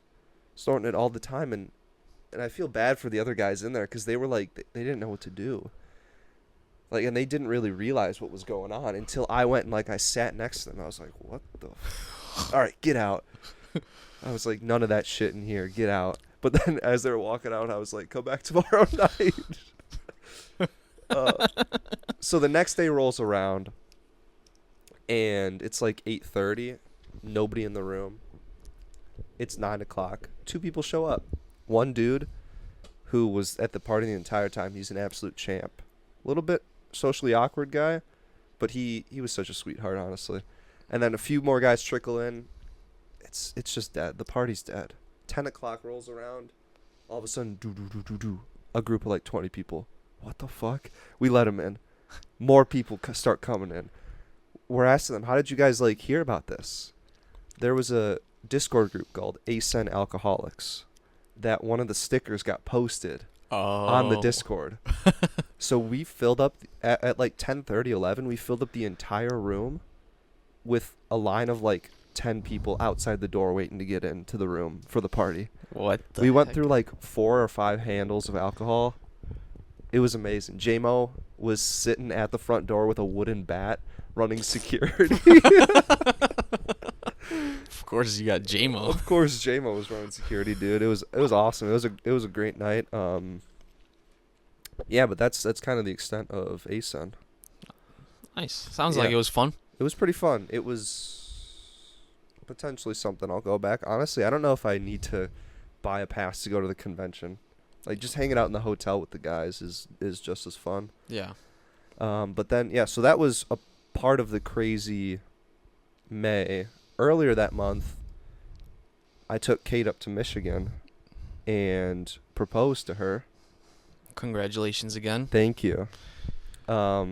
snorting it all the time, and I feel bad for the other guys in there because they were like they didn't know what to do. Like, and they didn't really realize what was going on until I went and, like, I sat next to them. I was like, what the all right, get out. I was like, none of that shit in here. Get out. But then as they were walking out, I was like, come back tomorrow night. So the next day rolls around, and it's like 8:30. Nobody in the room. It's 9 o'clock. 2 people show up. One dude who was at the party the entire time. He's an absolute champ. A little bit socially awkward guy, but he was such a sweetheart, honestly. And then a few more guys trickle in. It's just dead. The party's dead. 10 o'clock rolls around. All of a sudden, a group of like 20 people. What the fuck? We let them in. More people start coming in. We're asking them, how did you guys like hear about this? There was a Discord group called ASEN Alcoholics that one of the stickers got posted on the Discord. So we filled up at like 10:30, 11, we filled up the entire room with a line of like 10 people outside the door waiting to get into the room for the party. What we went through like 4 or 5 handles of alcohol. It was amazing. J-Mo was sitting at the front door with a wooden bat running security. Of course, you got J-Mo. Of course, J-Mo was running security, dude. It was awesome. It was a great night. Yeah, but that's kind of the extent of ASUN. Nice. Sounds like it was fun. It was pretty fun. It was potentially something I'll go back. Honestly, I don't know if I need to buy a pass to go to the convention. Like, just hanging out in the hotel with the guys is just as fun. Yeah. But then, so that was a part of the crazy May. Earlier that month, I took Kate up to Michigan and proposed to her. Congratulations again. Thank you. I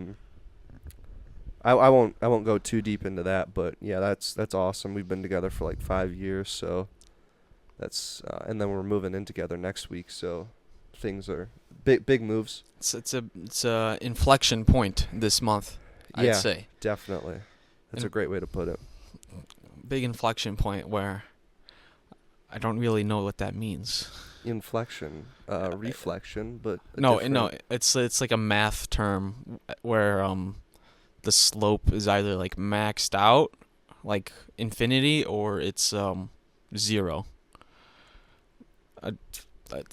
won't go too deep into that, but yeah, that's awesome. We've been together for like 5 years, so that's and then we're moving in together next week, so things are big moves. It's a inflection point this month, I'd say. Definitely. That's a great way to put it. Big inflection point where I don't really know what that means. Inflection, reflection, but no, it's like a math term where the slope is either like maxed out, like infinity, or it's 0.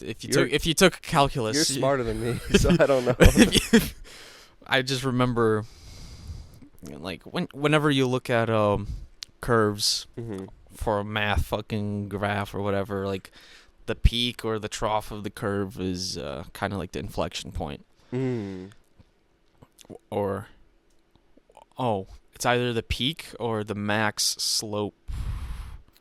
If you took calculus, you're smarter than me, so I don't know. I just remember, like whenever you look at curves for a math fucking graph or whatever, like the peak or the trough of the curve is kind of like the inflection point. Or it's either the peak or the max slope,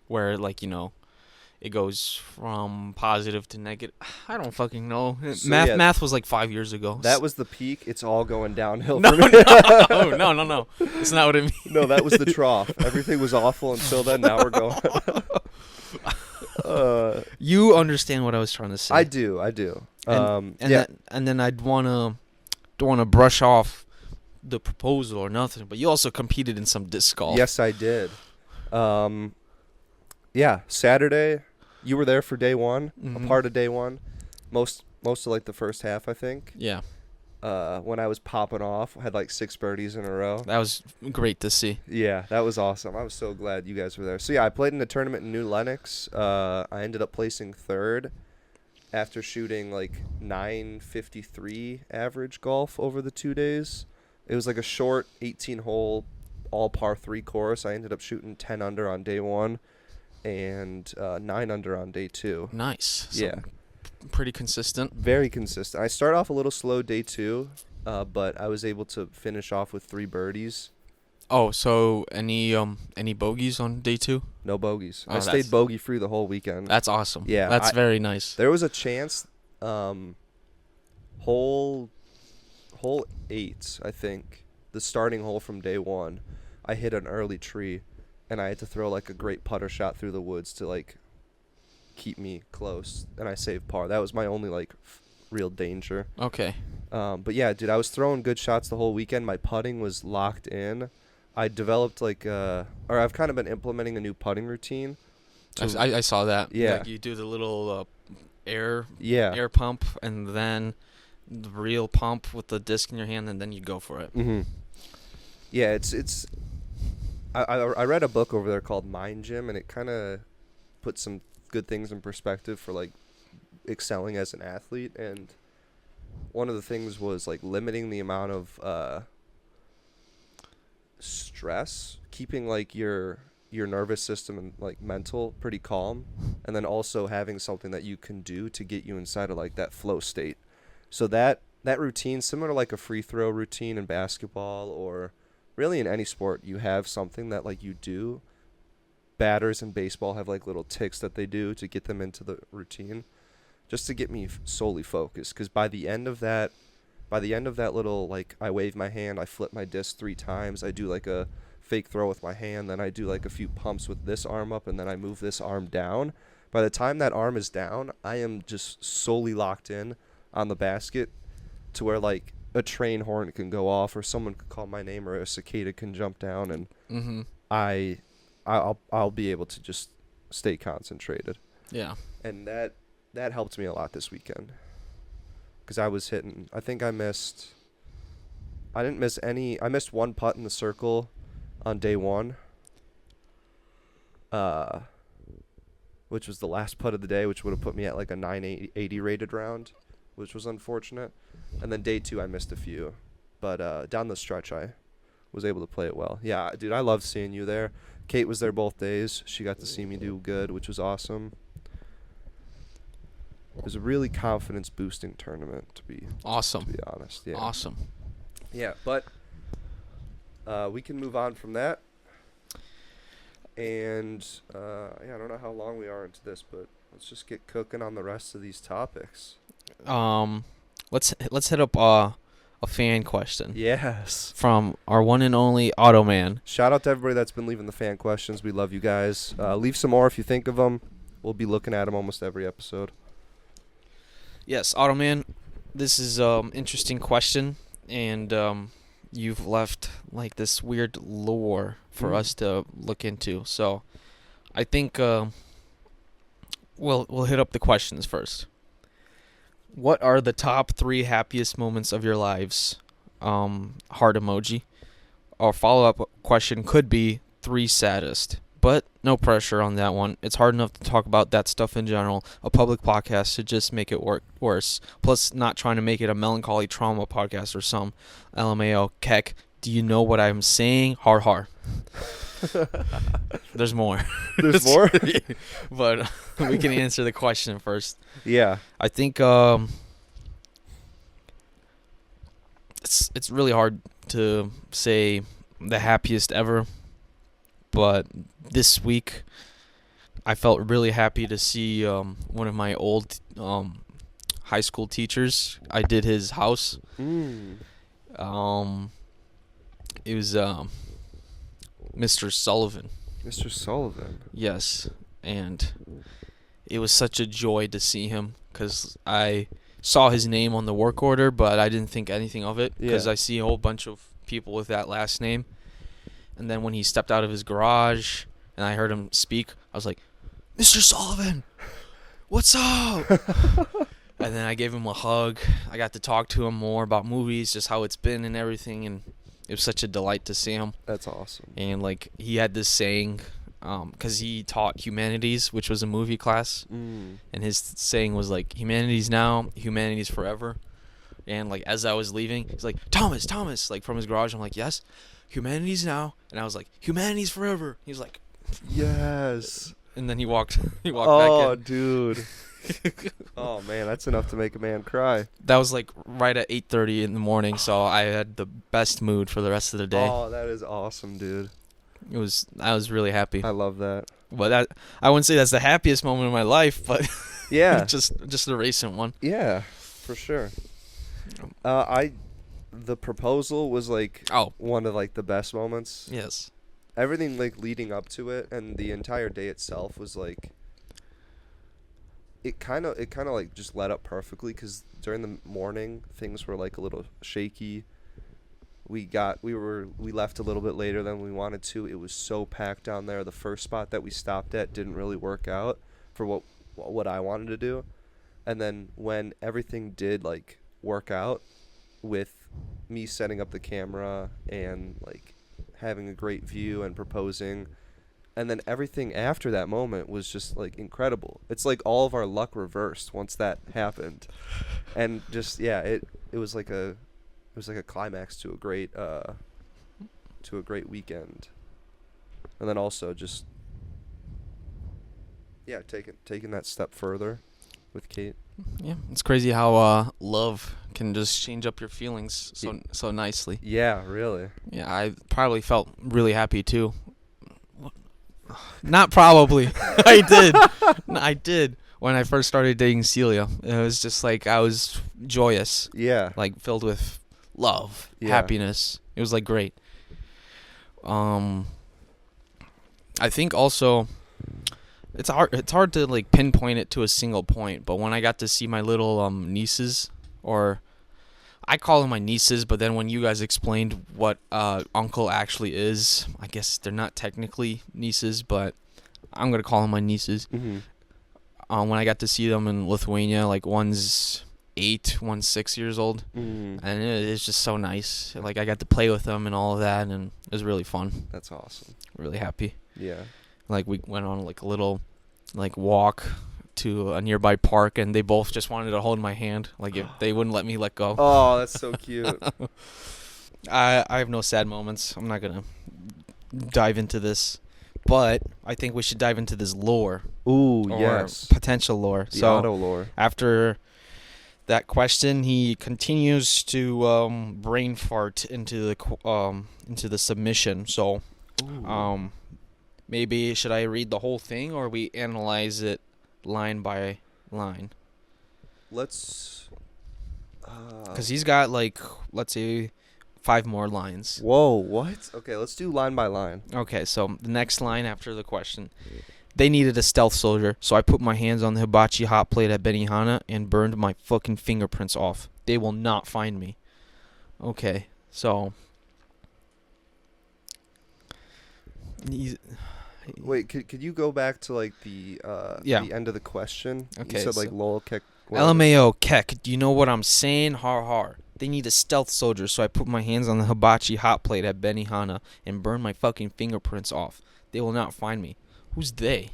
where like it goes from positive to negative. I don't fucking know. So math was like 5 years ago. That was the peak. It's all going downhill no, for me. No. It's not what I mean. No, that was the trough. Everything was awful until then. Now we're going. You understand what I was trying to say. I do. And then I'd don't wanna brush off the proposal or nothing, but you also competed in some disc golf. Yes, I did. Saturday, you were there for day one, a part of day one, most of like the first half, I think. Yeah. When I was popping off, I had like 6 birdies in a row. That was great to see. Yeah, that was awesome. I was so glad you guys were there. So yeah, I played in a tournament in New Lenox. I ended up placing 3rd after shooting like 953 average golf over the 2 days. It was like a short 18-hole all par 3 course. I ended up shooting 10 under on day 1 and 9 under on day 2. Nice. Yeah. Pretty consistent. Very consistent. I started off a little slow day 2, but I was able to finish off with 3 birdies. Oh, so any bogeys on day 2? No bogeys. Oh, I stayed bogey free the whole weekend. That's awesome. Yeah. That's very nice. There was a chance, hole 8, I think, the starting hole from day 1, I hit an early tree, and I had to throw like a great putter shot through the woods to like keep me close, and I saved par. That was my only like real danger. Okay. But yeah, dude, I was throwing good shots the whole weekend. My putting was locked in. I developed I've kind of been implementing a new putting routine. I saw that. Yeah. Like you do the little air pump, and then the real pump with the disc in your hand, and then you go for it. Yeah, it's. I read a book over there called Mind Gym, and it kind of puts some good things in perspective for like excelling as an athlete. And one of the things was like limiting the amount of stress, keeping like your nervous system and like mental pretty calm, and then also having something that you can do to get you inside of like that flow state. So that routine, similar to like a free throw routine in basketball or really in any sport, you have something that like you do. Batters in baseball have like little ticks that they do to get them into the routine, just to get me solely focused. Because by the end of that little, like, I wave my hand, I flip my disc 3 times, I do like a fake throw with my hand, then I do like a few pumps with this arm up, and then I move this arm down. By the time that arm is down, I am just solely locked in on the basket to where like a train horn can go off, or someone could call my name, or a cicada can jump down, and I'll be able to just stay concentrated. Yeah. And that helped me a lot this weekend. Because I was hitting, I think I missed I didn't miss any. I missed one putt in the circle on day 1. Which was the last putt of the day, which would have put me at like a 980 rated round, which was unfortunate. And then day 2, I missed a few. But down the stretch, I was able to play it well. Yeah, dude, I loved seeing you there. Kate was there both days. She got to see me do good, which was awesome. It was a really confidence-boosting tournament, to be Awesome. To be honest, yeah. Awesome. Yeah, but we can move on from that. And I don't know how long we are into this, but let's just get cooking on the rest of these topics. Let's hit up a fan question. Yes. From our one and only Otto Man. Shout out to everybody that's been leaving the fan questions. We love you guys. Leave some more if you think of them. We'll be looking at them almost every episode. Yes, Otto Man, this is interesting question, and you've left like this weird lore for us to look into. So I think we'll hit up the questions first. What are the top 3 happiest moments of your lives? Heart emoji. Our follow-up question could be 3 saddest, but no pressure on that one. It's hard enough to talk about that stuff in general. A public podcast should just make it worse. Plus, not trying to make it a melancholy trauma podcast or some. LMAO, Keck. Do you know what I'm saying? Har har. There's more. There's more? But we can answer the question first. Yeah. I think it's really hard to say the happiest ever, but this week I felt really happy to see one of my old high school teachers. I did his house. It was Mr. Sullivan. Mr. Sullivan. Yes, and it was such a joy to see him because I saw his name on the work order, but I didn't think anything of it because I see a whole bunch of people with that last name. And then when he stepped out of his garage and I heard him speak, I was like, Mr. Sullivan, what's up? And then I gave him a hug. I got to talk to him more about movies, just how it's been and everything, and it was such a delight to see him. That's awesome. And, like, he had this saying, because he taught humanities, which was a movie class, and his saying was, like, humanities now, humanities forever. And, like, as I was leaving, he's like, Thomas, like, from his garage. I'm like, yes, humanities now. And I was like, humanities forever. He was like, yes. And then he walked back in. Oh, dude. Oh, man, that's enough to make a man cry. That was, like, right at 8:30 in the morning, so I had the best mood for the rest of the day. Oh, that is awesome, dude. I was really happy. I love that. But I wouldn't say that's the happiest moment of my life, but yeah, just a recent one. Yeah, for sure. The proposal was like one of like the best moments. Yes. Everything like leading up to it and the entire day itself was like it kind of like just led up perfectly because during the morning things were like a little shaky. We left a little bit later than we wanted to. It was so packed down there. The first spot that we stopped at didn't really work out for what I wanted to do. And then when everything did like work out with me setting up the camera and like having a great view and proposing, and then everything after that moment was just like incredible. It's like all of our luck reversed once that happened. And just it was like a climax to a great weekend. And then also just taking that step further with Kate. Yeah, it's crazy how love can just change up your feelings so nicely. Yeah, really. Yeah, I probably felt really happy too. Not probably. I did. I did. When I first started dating Celia, it was just like I was joyous. Yeah. Like filled with love, happiness. It was like great. I think also it's hard to like pinpoint it to a single point, but when I got to see my little nieces, or I call them my nieces, but then when you guys explained what uncle actually is, I guess they're not technically nieces, but I'm gonna call them my nieces. Mm-hmm. When I got to see them in Lithuania, like one's 8, one's 6 years old, Mm. and it's just so nice. Like I got to play with them and all of that, and it was really fun. That's awesome. Really happy. Yeah. Like we went on like a little like walk to a nearby park, and they both just wanted to hold my hand. Like if they wouldn't let me let go. Oh, that's so cute. I have no sad moments. I'm not gonna dive into this, but I think we should dive into this lore. Ooh, Or yes. potential lore. The So Otto lore. after that question, he continues to brain fart into the submission. So Ooh. maybe should I read the whole thing, or we analyze it line by line? Let's. Because he's got like, let's say, 5 more lines. Whoa, what? Okay, let's do line by line. Okay, so the next line after the question. They needed a stealth soldier, so I put my hands on the hibachi hot plate at Benihana and burned my fucking fingerprints off. They will not find me. Okay, so... Wait, could you go back to like the end of the question? Okay, You said like so- lol kek. LMAO, Keck, do you know what I'm saying? Har har. They need a stealth soldier, so I put my hands on the hibachi hot plate at Benihana and burned my fucking fingerprints off. They will not find me. Who's they?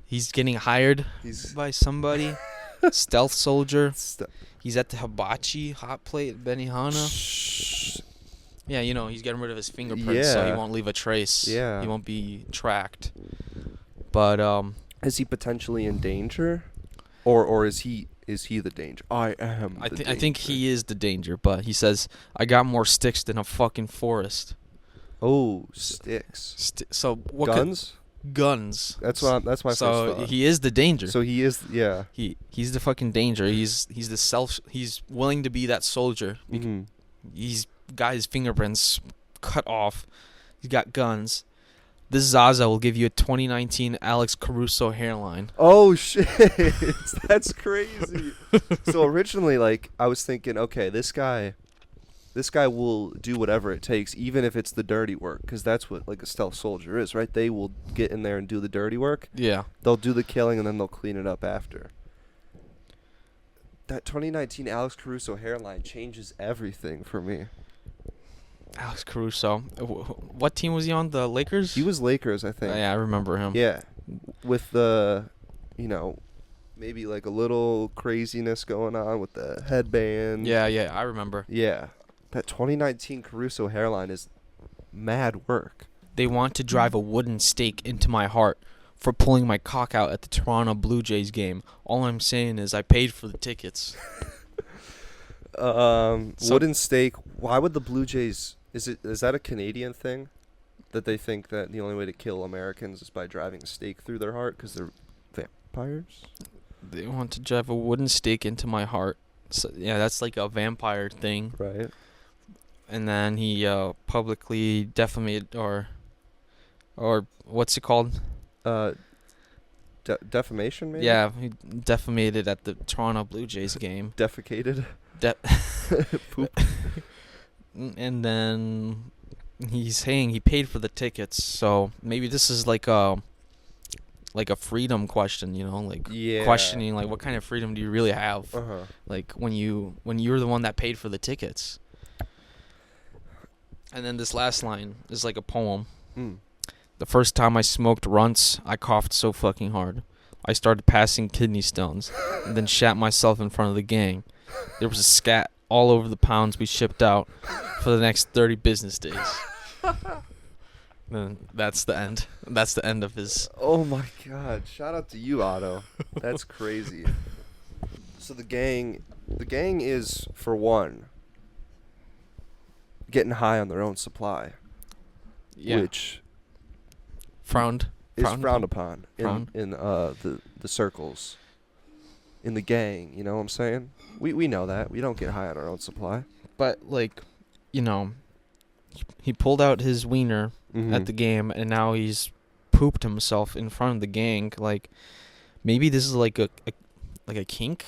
He's getting hired by somebody? Stealth soldier? He's at the hibachi hot plate at Benihana? Shh. Yeah, you know, he's getting rid of his fingerprints, so he Yeah. won't leave a trace. Yeah. He won't be tracked. But, Is he potentially in danger, or is he the danger? I am. I think he is the danger, but he says, I got more sticks than a fucking forest. Oh, sticks. So what Guns? Guns. That's my first thought. So he is the danger. So he is, yeah. He's the fucking danger. He's willing to be that soldier. Mm-hmm. He's got his fingerprints cut off. He's got guns. This Zaza will give you a 2019 Alex Caruso hairline. Oh shit, that's crazy. So originally, like, I was thinking, okay, this guy will do whatever it takes, even if it's the dirty work, because that's what like a stealth soldier is, right? They will get in there and do the dirty work. Yeah. They'll do the killing and then they'll clean it up after. That 2019 Alex Caruso hairline changes everything for me. Alex Caruso. What team was he on? The Lakers? He was Lakers, I think. Yeah, I remember him. Yeah, with the, maybe like a little craziness going on with the headband. Yeah, I remember. Yeah, that 2019 Caruso hairline is mad work. They want to drive a wooden stake into my heart for pulling my cock out at the Toronto Blue Jays game. All I'm saying is I paid for the tickets. Wooden stake. Why would the Blue Jays? Is that a Canadian thing? That they think that the only way to kill Americans is by driving a stake through their heart because they're vampires? They want to drive a wooden stake into my heart. So, yeah, that's like a vampire thing. Right. And then he publicly defamated or what's it called? Defamation, maybe? Yeah, he defamated at the Toronto Blue Jays game. Defecated? Poop. And then he's saying he paid for the tickets, so maybe this is like a freedom question, like questioning like what kind of freedom do you really have? Uh-huh. Like when you're the one that paid for the tickets. And then this last line is like a poem. The first time I smoked runts, I coughed so fucking hard. I started passing kidney stones and then shat myself in front of the gang. There was a scat all over the pounds we shipped out for the next 30 business days. Then that's the end. That's the end of his... Oh my god. Shout out to you, Otto. That's crazy. So the gang is, for one, getting high on their own supply. Yeah. Which frowned frowned upon Frowned. in the circles. In the gang, you know what I'm saying? We know that. We don't get high on our own supply. But, like, he pulled out his wiener at the game, and now he's pooped himself in front of the gang. Like, maybe this is like a kink?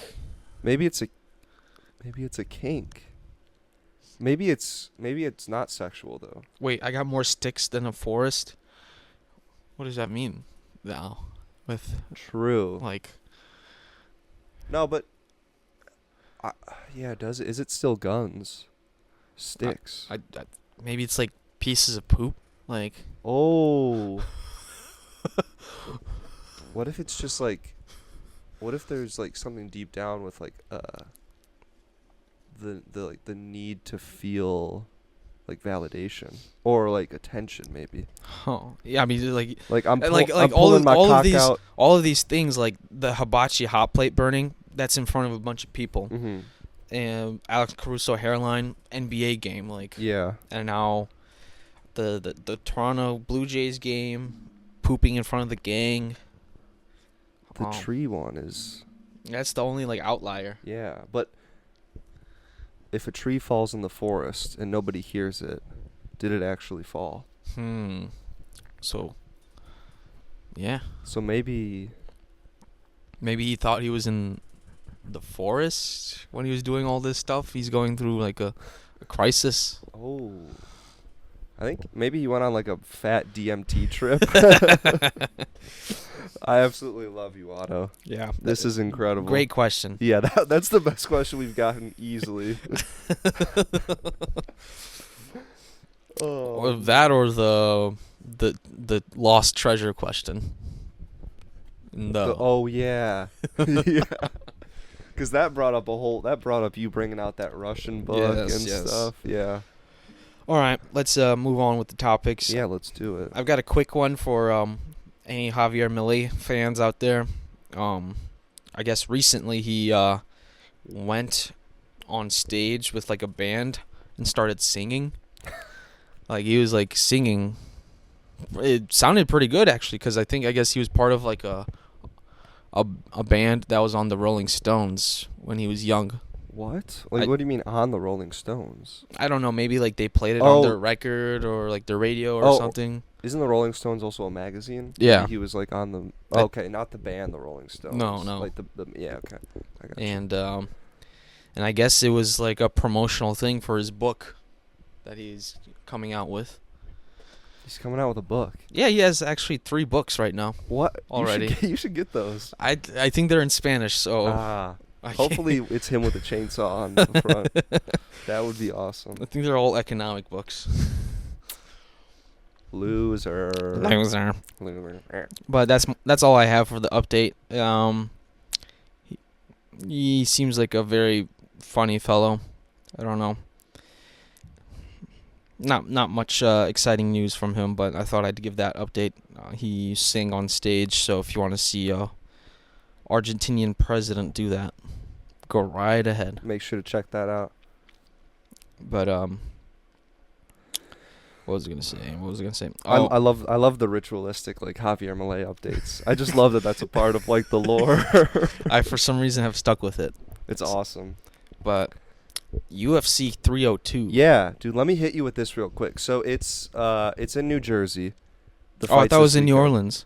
Maybe it's a kink. Maybe it's not sexual though. Wait, I got more sticks than a forest? What does that mean now? With, True. like... No, but Yeah, does it? Is it still guns? Sticks. Maybe it's like pieces of poop. Like, oh. What if it's just like, what if there's like something deep down with like the need to feel like validation or like attention maybe. oh yeah, I mean like I'm I'm pulling my cock out. All of these things, like the hibachi hot plate burning, that's in front of a bunch of people. Mm-hmm. And Alex Caruso hairline NBA game, like, yeah. And now the Toronto Blue Jays game, pooping in front of the gang. The tree one is. That's the only like outlier. Yeah, but if a tree falls in the forest and nobody hears it, did it actually fall? So. Yeah. So maybe he thought he was in the forest when he was doing all this stuff. He's going through like a crisis. Oh. I think maybe he went on like a fat DMT trip. I absolutely love you, Otto. Yeah. This is incredible. Great question. Yeah, that's the best question we've gotten easily. Or that, or the lost treasure question. Oh yeah. Yeah. Because that brought up you bringing out that Russian book stuff. Yeah. All right, let's move on with the topics. Yeah, let's do it. I've got a quick one for any Javier Milei fans out there. I guess recently he went on stage with like a band and started singing. Like he was like singing. It sounded pretty good actually, because I guess he was part of like a band that was on the Rolling Stones when he was young. What? Like, what do you mean on the Rolling Stones? I don't know. Maybe like they played it on their record or like their radio or something. Isn't the Rolling Stones also a magazine? Yeah. Maybe he was like on the. Okay, not the band, the Rolling Stones. No. Like the yeah. Okay. I got you. And I guess it was like a promotional thing for his book that he's coming out with. He's coming out with a book. Yeah, he has actually 3 books right now. What? Already? You should get those. I think they're in Spanish, so. Hopefully it's him with a chainsaw on the front. That would be awesome. I think they're all economic books. Loser. But that's all I have for the update. He seems like a very funny fellow. I don't know. Not much exciting news from him, but I thought I'd give that update. He sang on stage, so if you want to see Argentinian president do that, go right ahead. Make sure to check that out. But what was I gonna say? Oh. I love the ritualistic like Javier Milei updates. I just love that that's a part of like the lore. I for some reason have stuck with it. It's awesome. But UFC 302. Yeah, dude. Let me hit you with this real quick. So it's in New Jersey. I thought it was in New Orleans.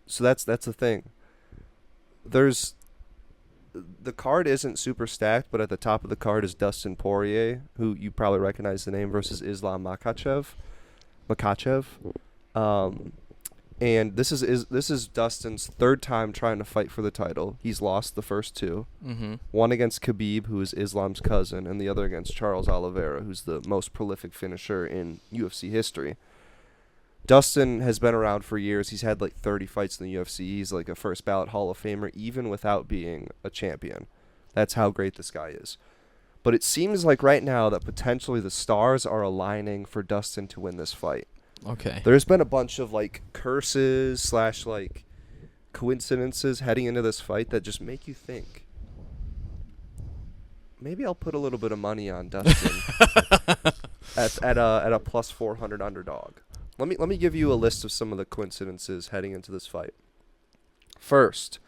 So that's the thing. The card isn't super stacked, but at the top of the card is Dustin Poirier, who you probably recognize the name, versus Islam Makhachev. And this is Dustin's 3rd time trying to fight for the title. He's lost the first 2. Mm-hmm. One against Khabib, who is Islam's cousin, and the other against Charles Oliveira, who's the most prolific finisher in UFC history. Dustin has been around for years. He's had like 30 fights in the UFC. He's like a first ballot Hall of Famer, even without being a champion. That's how great this guy is. But it seems like right now that potentially the stars are aligning for Dustin to win this fight. Okay. There's been a bunch of like curses / like coincidences heading into this fight that just make you think, maybe I'll put a little bit of money on Dustin at a plus 400 underdog. Let me give you a list of some of the coincidences heading into this fight. First,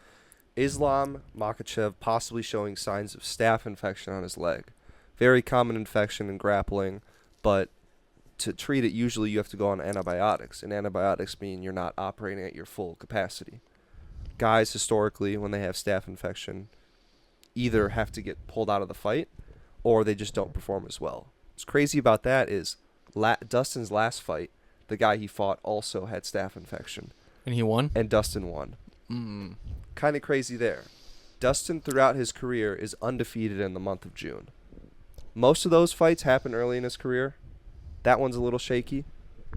Islam Makhachev possibly showing signs of staph infection on his leg. Very common infection in grappling, but to treat it, usually you have to go on antibiotics, and antibiotics mean you're not operating at your full capacity. Guys, historically, when they have staph infection, either have to get pulled out of the fight, or they just don't perform as well. What's crazy about that is Dustin's last fight, the guy he fought also had staph infection. And he won? And Dustin won. Kind of crazy there. Dustin, throughout his career, is undefeated in the month of June. Most of those fights happen early in his career. That one's a little shaky,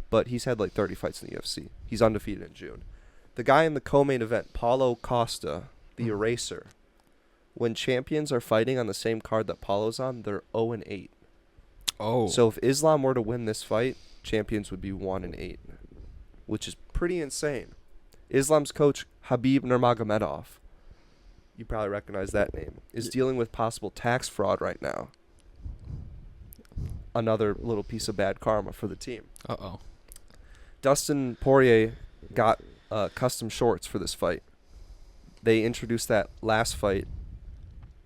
but he's had like 30 fights in the UFC. He's undefeated in June. The guy in the co-main event, Paulo Costa, the Eraser, when champions are fighting on the same card that Paulo's on, they're 0-8. Oh. So if Islam were to win this fight, champions would be 1-8, which is pretty insane. Islam's coach, Habib Nurmagomedov, you probably recognize that name, is dealing with possible tax fraud right now. Another little piece of bad karma for the team. Uh-oh. Dustin Poirier got custom shorts for this fight. They introduced that last fight,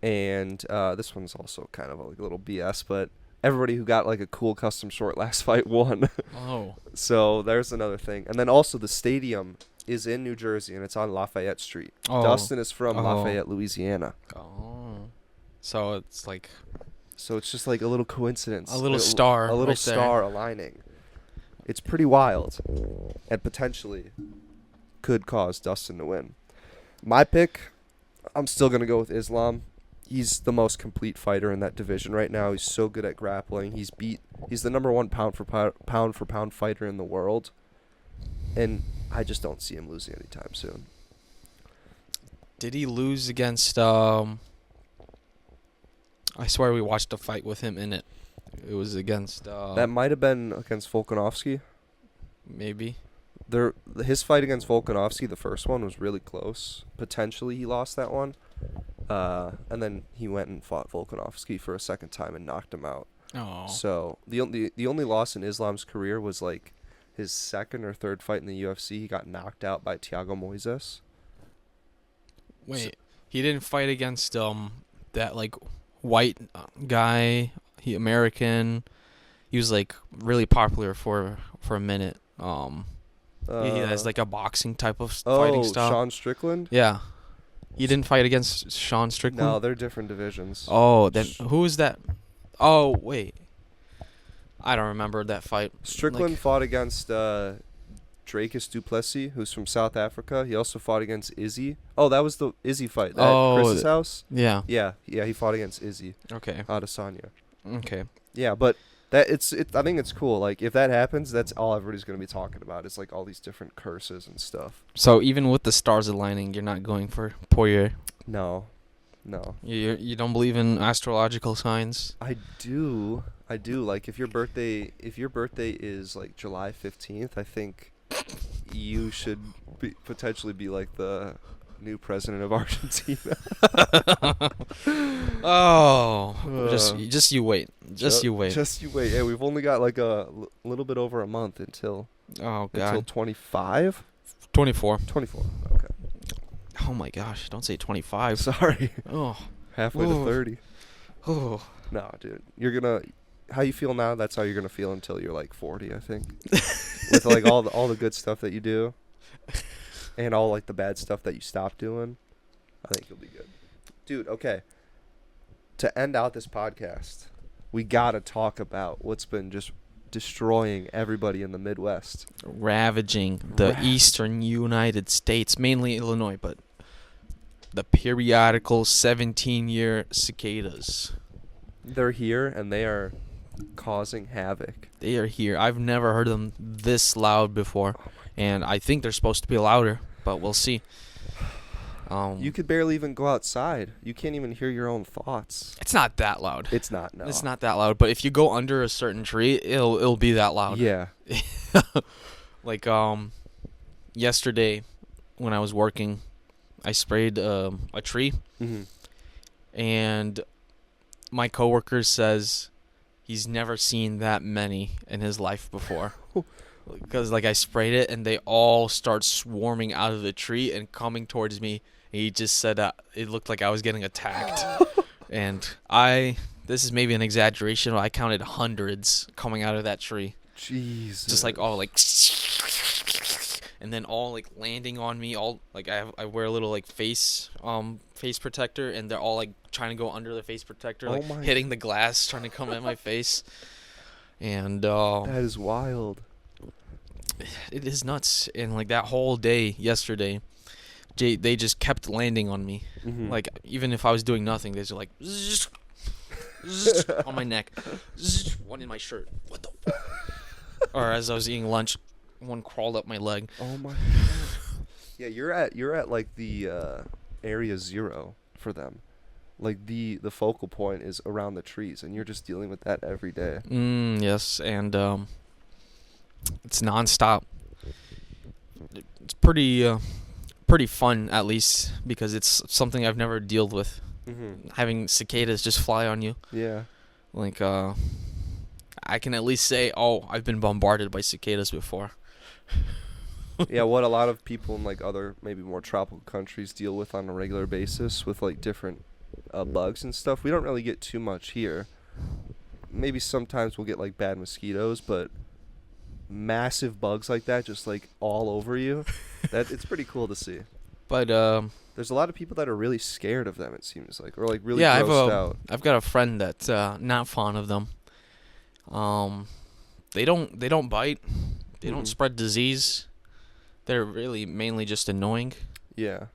and this one's also kind of like a little BS, but everybody who got like a cool custom short last fight won. Oh. So there's another thing. And then also the stadium is in New Jersey, and it's on Lafayette Street. Oh. Dustin is from Lafayette, Louisiana. Oh. So it's like... So it's just like a little coincidence. A little star. A little right star aligning. It's pretty wild. And potentially could cause Dustin to win. My pick, I'm still going to go with Islam. He's the most complete fighter in that division right now. He's so good at grappling. He's the number one pound for pound fighter in the world. And I just don't see him losing anytime soon. Did he lose against... I swear we watched a fight with him in it. It was against... that might have been against Volkanovski. Maybe. His fight against Volkanovski, the first one, was really close. Potentially he lost that one. And then he went and fought Volkanovski for a second time and knocked him out. Oh. So the only loss in Islam's career was like his second or third fight in the UFC. He got knocked out by Thiago Moises. Wait, he didn't fight against that like white guy, American. He was like really popular for a minute. He has like a boxing type of fighting style. Sean Strickland? Yeah. He didn't fight against Sean Strickland? No, they're different divisions. Oh, then who is that? Oh, wait. I don't remember that fight. Strickland fought against Dracus du Plessis, who's from South Africa. He also fought against Izzy. Oh, that was the Izzy fight. Chris's house? Yeah. Yeah, he fought against Izzy. Okay. Adesanya. Okay. Yeah, but I think it's cool. Like, if that happens, that's all everybody's going to be talking about. It's like all these different curses and stuff. So even with the stars aligning, you're not going for Poirier? No. You don't believe in astrological signs? I do. Like, if your birthday is like July 15th, I think you should potentially be like the new president of Argentina. Just you wait. Just you wait. Yeah, we've only got like a little bit over a month until until 25? 24. 24. Okay. Oh my gosh, don't say 25. Sorry. Oh. Halfway to 30. Oh. No, dude. How you feel now, that's how you're going to feel until you're like 40, I think. With like all the good stuff that you do. And all like the bad stuff that you stop doing, I think you'll be good. Dude, okay. To end out this podcast, we got to talk about what's been just destroying everybody in the Midwest. Ravaging the eastern United States, mainly Illinois, but the periodical 17-year cicadas. They're here, and they are causing havoc. They are here. I've never heard them this loud before. And I think they're supposed to be louder, but we'll see. You could barely even go outside. You can't even hear your own thoughts. It's not that loud. It's not, no. It's not that loud, but if you go under a certain tree, it'll be that loud. Yeah. Like yesterday when I was working, I sprayed a tree. Mm-hmm. And my coworker says he's never seen that many in his life before. Because like I sprayed it and they all start swarming out of the tree and coming towards me. He just said it looked like I was getting attacked. And this is maybe an exaggeration, but I counted hundreds coming out of that tree. Jesus. Just like all like, and then all like landing on me. All like I wear a little like face protector, and they're all like trying to go under the face protector, like hitting the glass, trying to come at my face. And that is wild. It is nuts. And like that whole day yesterday, they just kept landing on me. Mm-hmm. Like, even if I was doing nothing, they just like on my neck, one in my shirt. What the fuck? Or as I was eating lunch, one crawled up my leg. Oh my God. Yeah, you're at like the area 0 for them. Like the focal point is around the trees, and you're just dealing with that every day. Yes, and it's nonstop. It's pretty fun, at least, because it's something I've never dealt with. Mm-hmm. Having cicadas just fly on you. Yeah. Like, I can at least say, oh, I've been bombarded by cicadas before. Yeah, what a lot of people in like other maybe more tropical countries deal with on a regular basis with like different bugs and stuff. We don't really get too much here. Maybe sometimes we'll get like bad mosquitoes, but massive bugs like that just like all over you, that it's pretty cool to see. But there's a lot of people that are really scared of them, it seems like, or like really yeah, grossed out. I've got a friend that's not fond of them. They don't bite. They don't spread disease. They're really mainly just annoying. Yeah.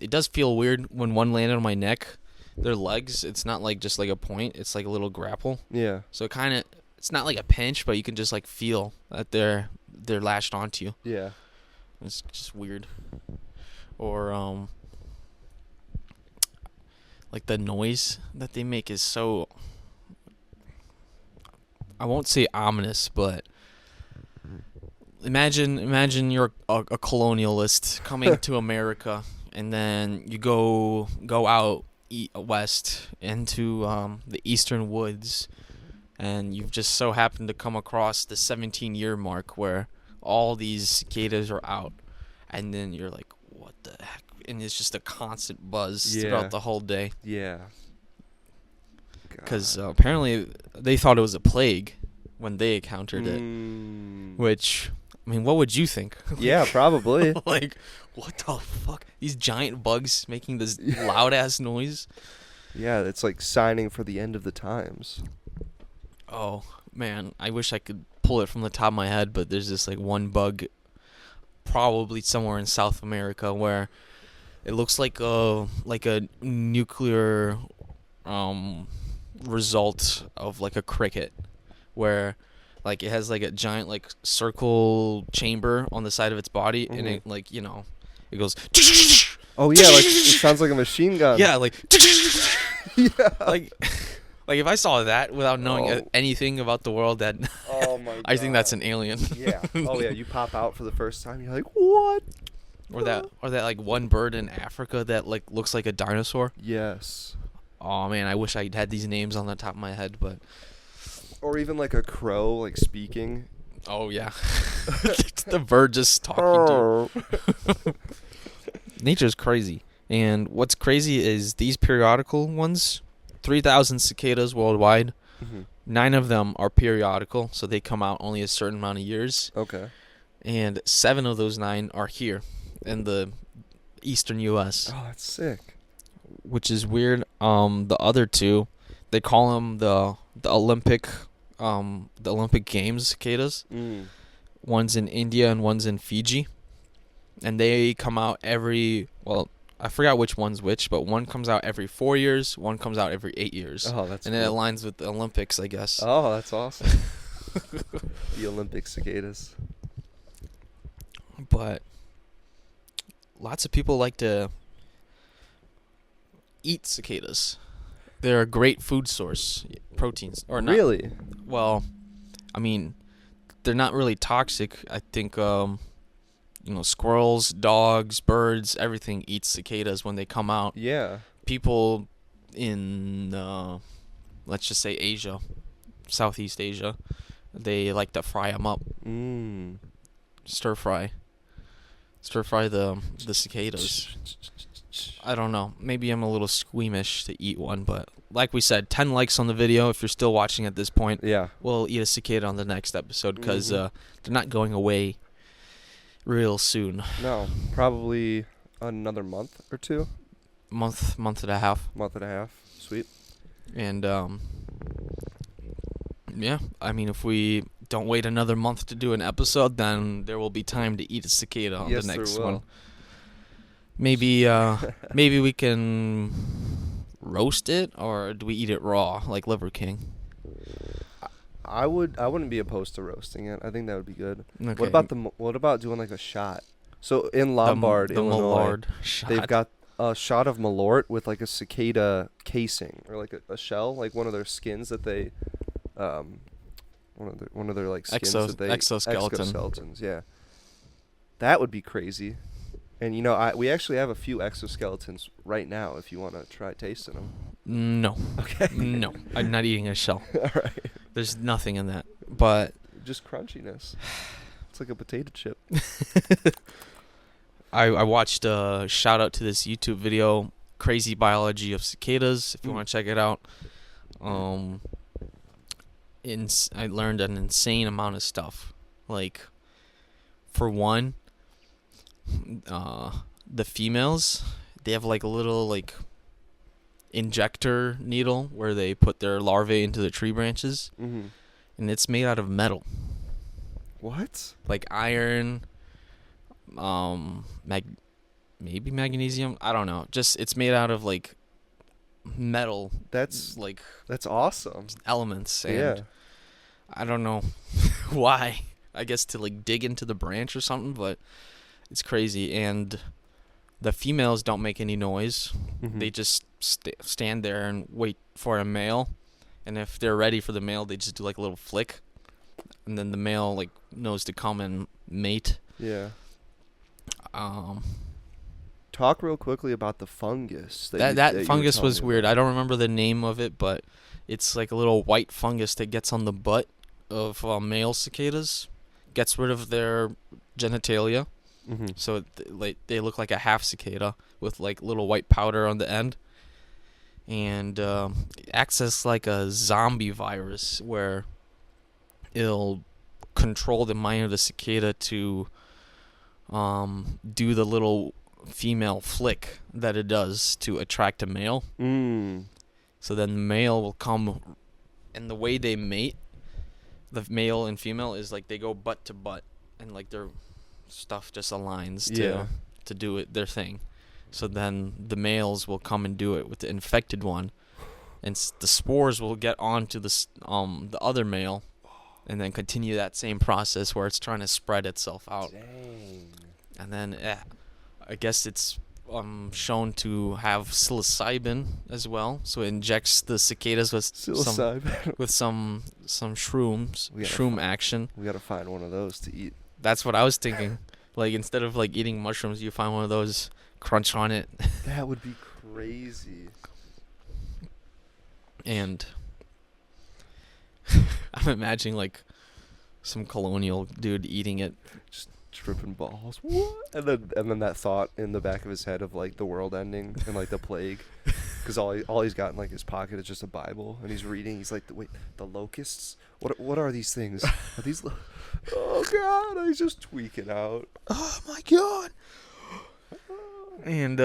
It does feel weird when one landed on my neck. Their legs, it's not like just like a point. It's like a little grapple. Yeah. So it's not like a pinch, but you can just like feel that they're lashed onto you. Yeah. It's just weird. Or like the noise that they make is so, I won't say ominous, but imagine you're a colonialist coming to America, and then you go out west into the eastern woods, and you've just so happened to come across the 17-year mark where all these cicadas are out, and then you're like, what the heck? And it's just a constant buzz throughout the whole day. Yeah. Because apparently they thought it was a plague when they encountered it. Which, I mean, what would you think? Yeah, probably. Like, what the fuck? These giant bugs making this loud-ass noise? Yeah, it's like signing for the end of the times. Oh, man, I wish I could pull it from the top of my head, but there's this, like, one bug probably somewhere in South America where it looks like a nuclear result of, like, a cricket, where like it has like a giant like circle chamber on the side of its body, and it like, you know, it goes. Oh yeah, like it sounds like a machine gun. Yeah, like. Yeah. Like if I saw that without knowing anything about the world, that oh my God. I think that's an alien. Yeah. Oh yeah, you pop out for the first time, you're like, what? Or that like one bird in Africa that like looks like a dinosaur. Yes. Oh man, I wish I had these names on the top of my head, but. Or even like a crow like speaking. Oh yeah. The bird just talking to. Nature's crazy. And what's crazy is these periodical ones, 3,000 cicadas worldwide. 9 of them are periodical, so they come out only a certain amount of years. Okay. And 7 of those 9 are here in the eastern U.S. Oh, that's sick. Which is weird. The other 2, they call them the Olympic Games cicadas. One's in India and one's in Fiji. And they come out I forgot which one's which, but one comes out every 4 years, one comes out every 8 years. Oh, that's cool. It aligns with the Olympics, I guess. Oh, that's awesome. The Olympic cicadas. But lots of people like to eat cicadas. They're a great food source, proteins or not. Really? Well, I mean, they're not really toxic. I think squirrels, dogs, birds, everything eats cicadas when they come out. Yeah. People in, let's just say Asia, Southeast Asia, they like to fry them up. Stir fry the cicadas. I don't know. Maybe I'm a little squeamish to eat one, but like we said, 10 likes on the video if you're still watching at this point. Yeah. We'll eat a cicada on the next episode because they're not going away real soon. No, probably another month or 2. Month and a half. Month and a half. Sweet. And yeah, I mean, if we don't wait another month to do an episode, then there will be time to eat a cicada on the next one. Maybe maybe we can roast it, or do we eat it raw like Liver King? I wouldn't be opposed to roasting it. I think that would be good. Okay. What about doing like a shot? So in Lombard, the Illinois, Malort shot. they've got a shot of Malort with like a cicada casing or like a shell, like one of their skins that they one of their like skins that they exoskeletons, yeah. That would be crazy. And we actually have a few exoskeletons right now if you want to try tasting them. No. Okay. No. I'm not eating a shell. All right. There's nothing in that. But just crunchiness. It's like a potato chip. I watched a shout out to this YouTube video, Crazy Biology of Cicadas, if you want to check it out. I learned an insane amount of stuff. Like, for one, the females, they have like a little like injector needle where they put their larvae into the tree branches, and it's made out of metal. What? Like iron, maybe magnesium. I don't know. Just it's made out of like metal. That's awesome. Elements. And yeah. I don't know why. I guess to like dig into the branch or something, but it's crazy. And the females don't make any noise. They just stand there and wait for a male. And if they're ready for the male, they just do like a little flick. And then the male like knows to come and mate. Yeah. Talk real quickly about the fungus. That fungus was weird. I don't remember the name of it, but it's like a little white fungus that gets on the butt of male cicadas, gets rid of their genitalia. So they look like a half cicada with like little white powder on the end, and it acts as like a zombie virus where it'll control the mind of the cicada to do the little female flick that it does to attract a male. So then the male will come, and the way they mate, the male and female, is like they go butt to butt, and like their stuff just aligns to do it their thing. So then the males will come and do it with the infected one, and the spores will get onto the other male, and then continue that same process where it's trying to spread itself out. Dang. And then I guess it's shown to have psilocybin as well, so it injects the cicadas with some shroom action. We gotta find one of those to eat. That's what I was thinking. Like instead of like eating mushrooms, you find one of those, crunch on it. That would be crazy. And I'm imagining like some colonial dude eating it, just tripping balls. What? And then that thought in the back of his head of like the world ending and like the plague, because all he's got in like his pocket is just a Bible, and he's reading. He's like, wait, the locusts? What are these things? Are these? Oh God! He's just tweaking out. Oh my God! And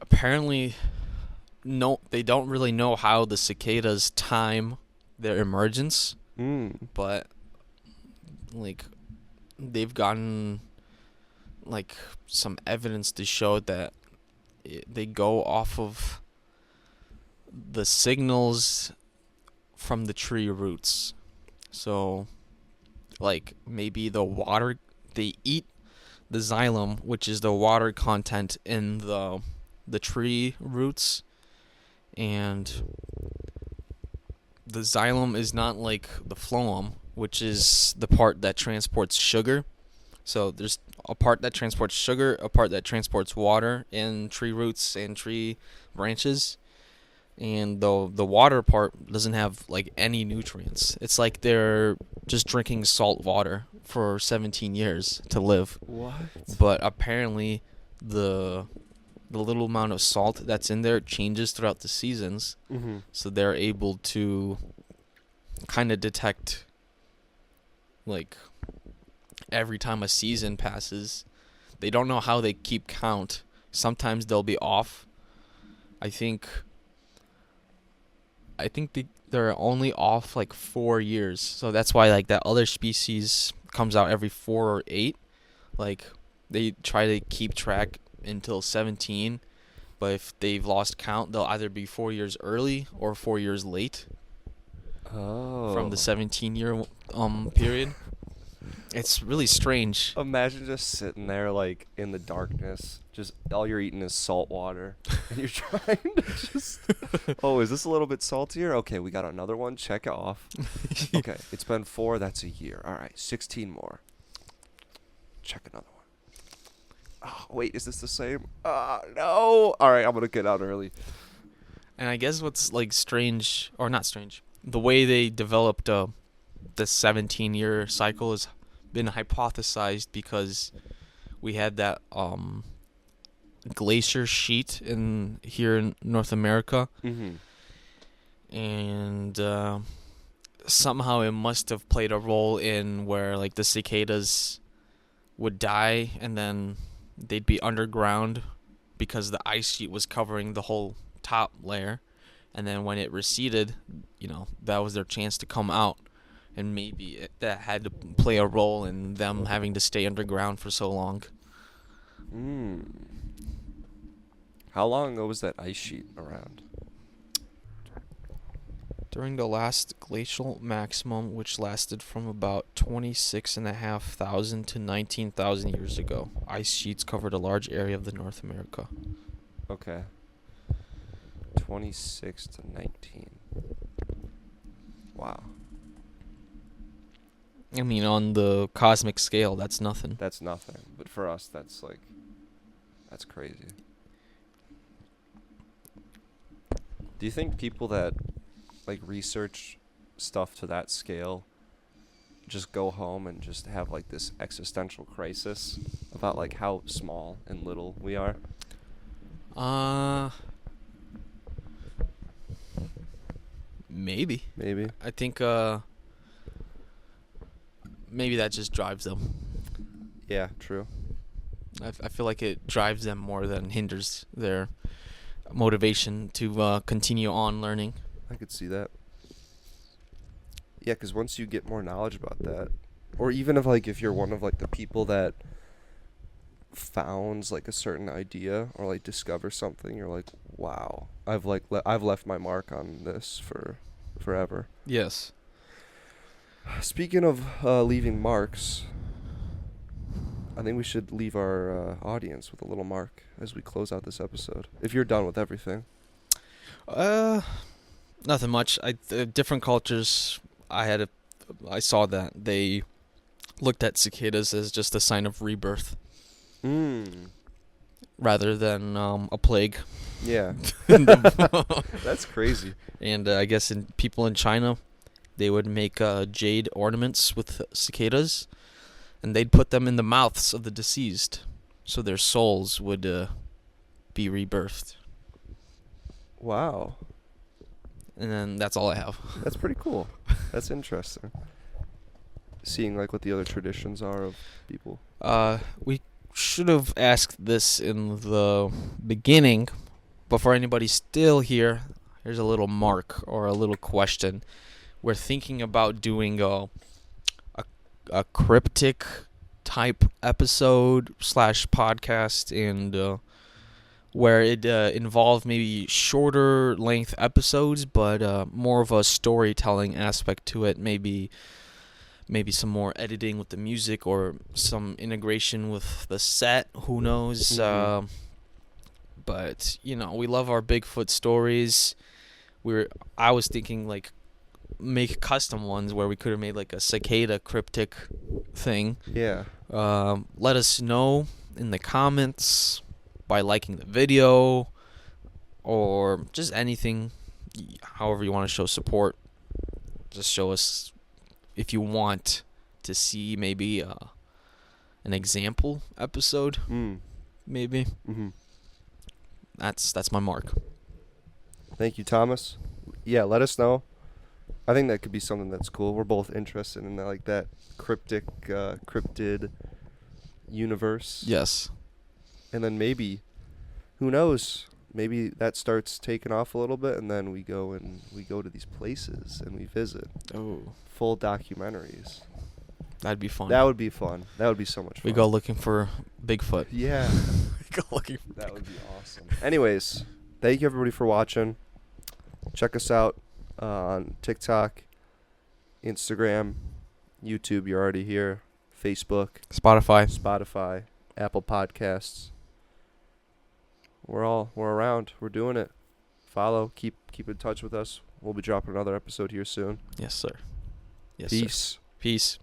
apparently, no, they don't really know how the cicadas time their emergence, but like they've gotten like some evidence to show that they go off of the signals from the tree roots. So like maybe the water, they eat the xylem, which is the water content in the tree roots, and the xylem is not like the phloem, which is the part that transports sugar. So there's a part that transports sugar, a part that transports water in tree roots and tree branches. And the water part doesn't have like any nutrients. It's like they're just drinking salt water for 17 years to live. What? But apparently the little amount of salt that's in there changes throughout the seasons. So they're able to kind of detect like every time a season passes. They don't know how they keep count. Sometimes they'll be off. I think they're only off like 4 years. So that's why like that other species comes out every 4 or 8. Like They try to keep track until 17, but if they've lost count, they'll either be 4 years early or 4 years late from the 17-year period. It's really strange. Imagine just sitting there like in the darkness, just all you're eating is salt water, and you're trying to just. Oh, is this a little bit saltier? Okay, we got another one. Check it off. Okay, it's been 4. That's a year. All right, 16 more. Check another one. Oh, wait, is this the same? No. All right, I'm gonna get out early. And I guess what's like strange, or not strange, the way they developed the 17-year cycle has been hypothesized because we had that glacier sheet here in North America, and somehow it must have played a role in where like the cicadas would die and then they'd be underground because the ice sheet was covering the whole top layer, and then when it receded, that was their chance to come out. And maybe that had to play a role in them having to stay underground for so long. How long ago was that ice sheet around? During the last glacial maximum, which lasted from about 26,500 to 19,000 years ago, ice sheets covered a large area of the North America. Okay. 26 to 19. Wow. I mean, on the cosmic scale, that's nothing. That's nothing. But for us, that's crazy. Do you think people that like research stuff to that scale just go home and just have like this existential crisis about like how small and little we are? Maybe. I think maybe that just drives them. Yeah, true. I feel like it drives them more than hinders their motivation to continue on learning. I could see that. Yeah, because once you get more knowledge about that, or even if you're one of like the people that founds like a certain idea or like discover something, you're like, wow, I've left my mark on this for forever. Yes. Speaking of leaving marks, I think we should leave our audience with a little mark as we close out this episode. If you're done with everything. Nothing much. Different cultures. I saw that they looked at cicadas as just a sign of rebirth, rather than a plague. Yeah. That's crazy. And I guess people in China, they would make jade ornaments with cicadas, and they'd put them in the mouths of the deceased, so their souls would be rebirthed. Wow. And then that's all I have. That's pretty cool. That's interesting. Seeing like what the other traditions are of people. We should have asked this in the beginning, but for anybody still here, here's a little mark or a little question. We're thinking about doing a cryptic type episode / podcast, and where it involved maybe shorter length episodes, but more of a storytelling aspect to it. Maybe some more editing with the music or some integration with the set. Who knows? Mm-hmm. But we love our Bigfoot stories. I was thinking like make custom ones where we could have made like a cicada cryptic thing. Yeah. Let us know in the comments by liking the video or just anything, however you want to show support. Just show us if you want to see maybe an example episode. Maybe. Mm-hmm. That's my mark. Thank you, Thomas. Yeah, let us know. I think that could be something that's cool. We're both interested in that, like that cryptid universe. Yes. And then maybe, who knows? Maybe that starts taking off a little bit, and then we go to these places and we visit. Oh. Full documentaries. That'd be fun. That would be fun. That would be so much fun. We go looking for Bigfoot. Yeah. We go looking for That would be awesome. Anyways, thank you everybody for watching. Check us out on TikTok, Instagram, YouTube. You're already here. Facebook, Spotify, Apple Podcasts. We're around. We're doing it. Follow. Keep in touch with us. We'll be dropping another episode here soon. Yes, sir. Yes, Peace. Sir. Peace.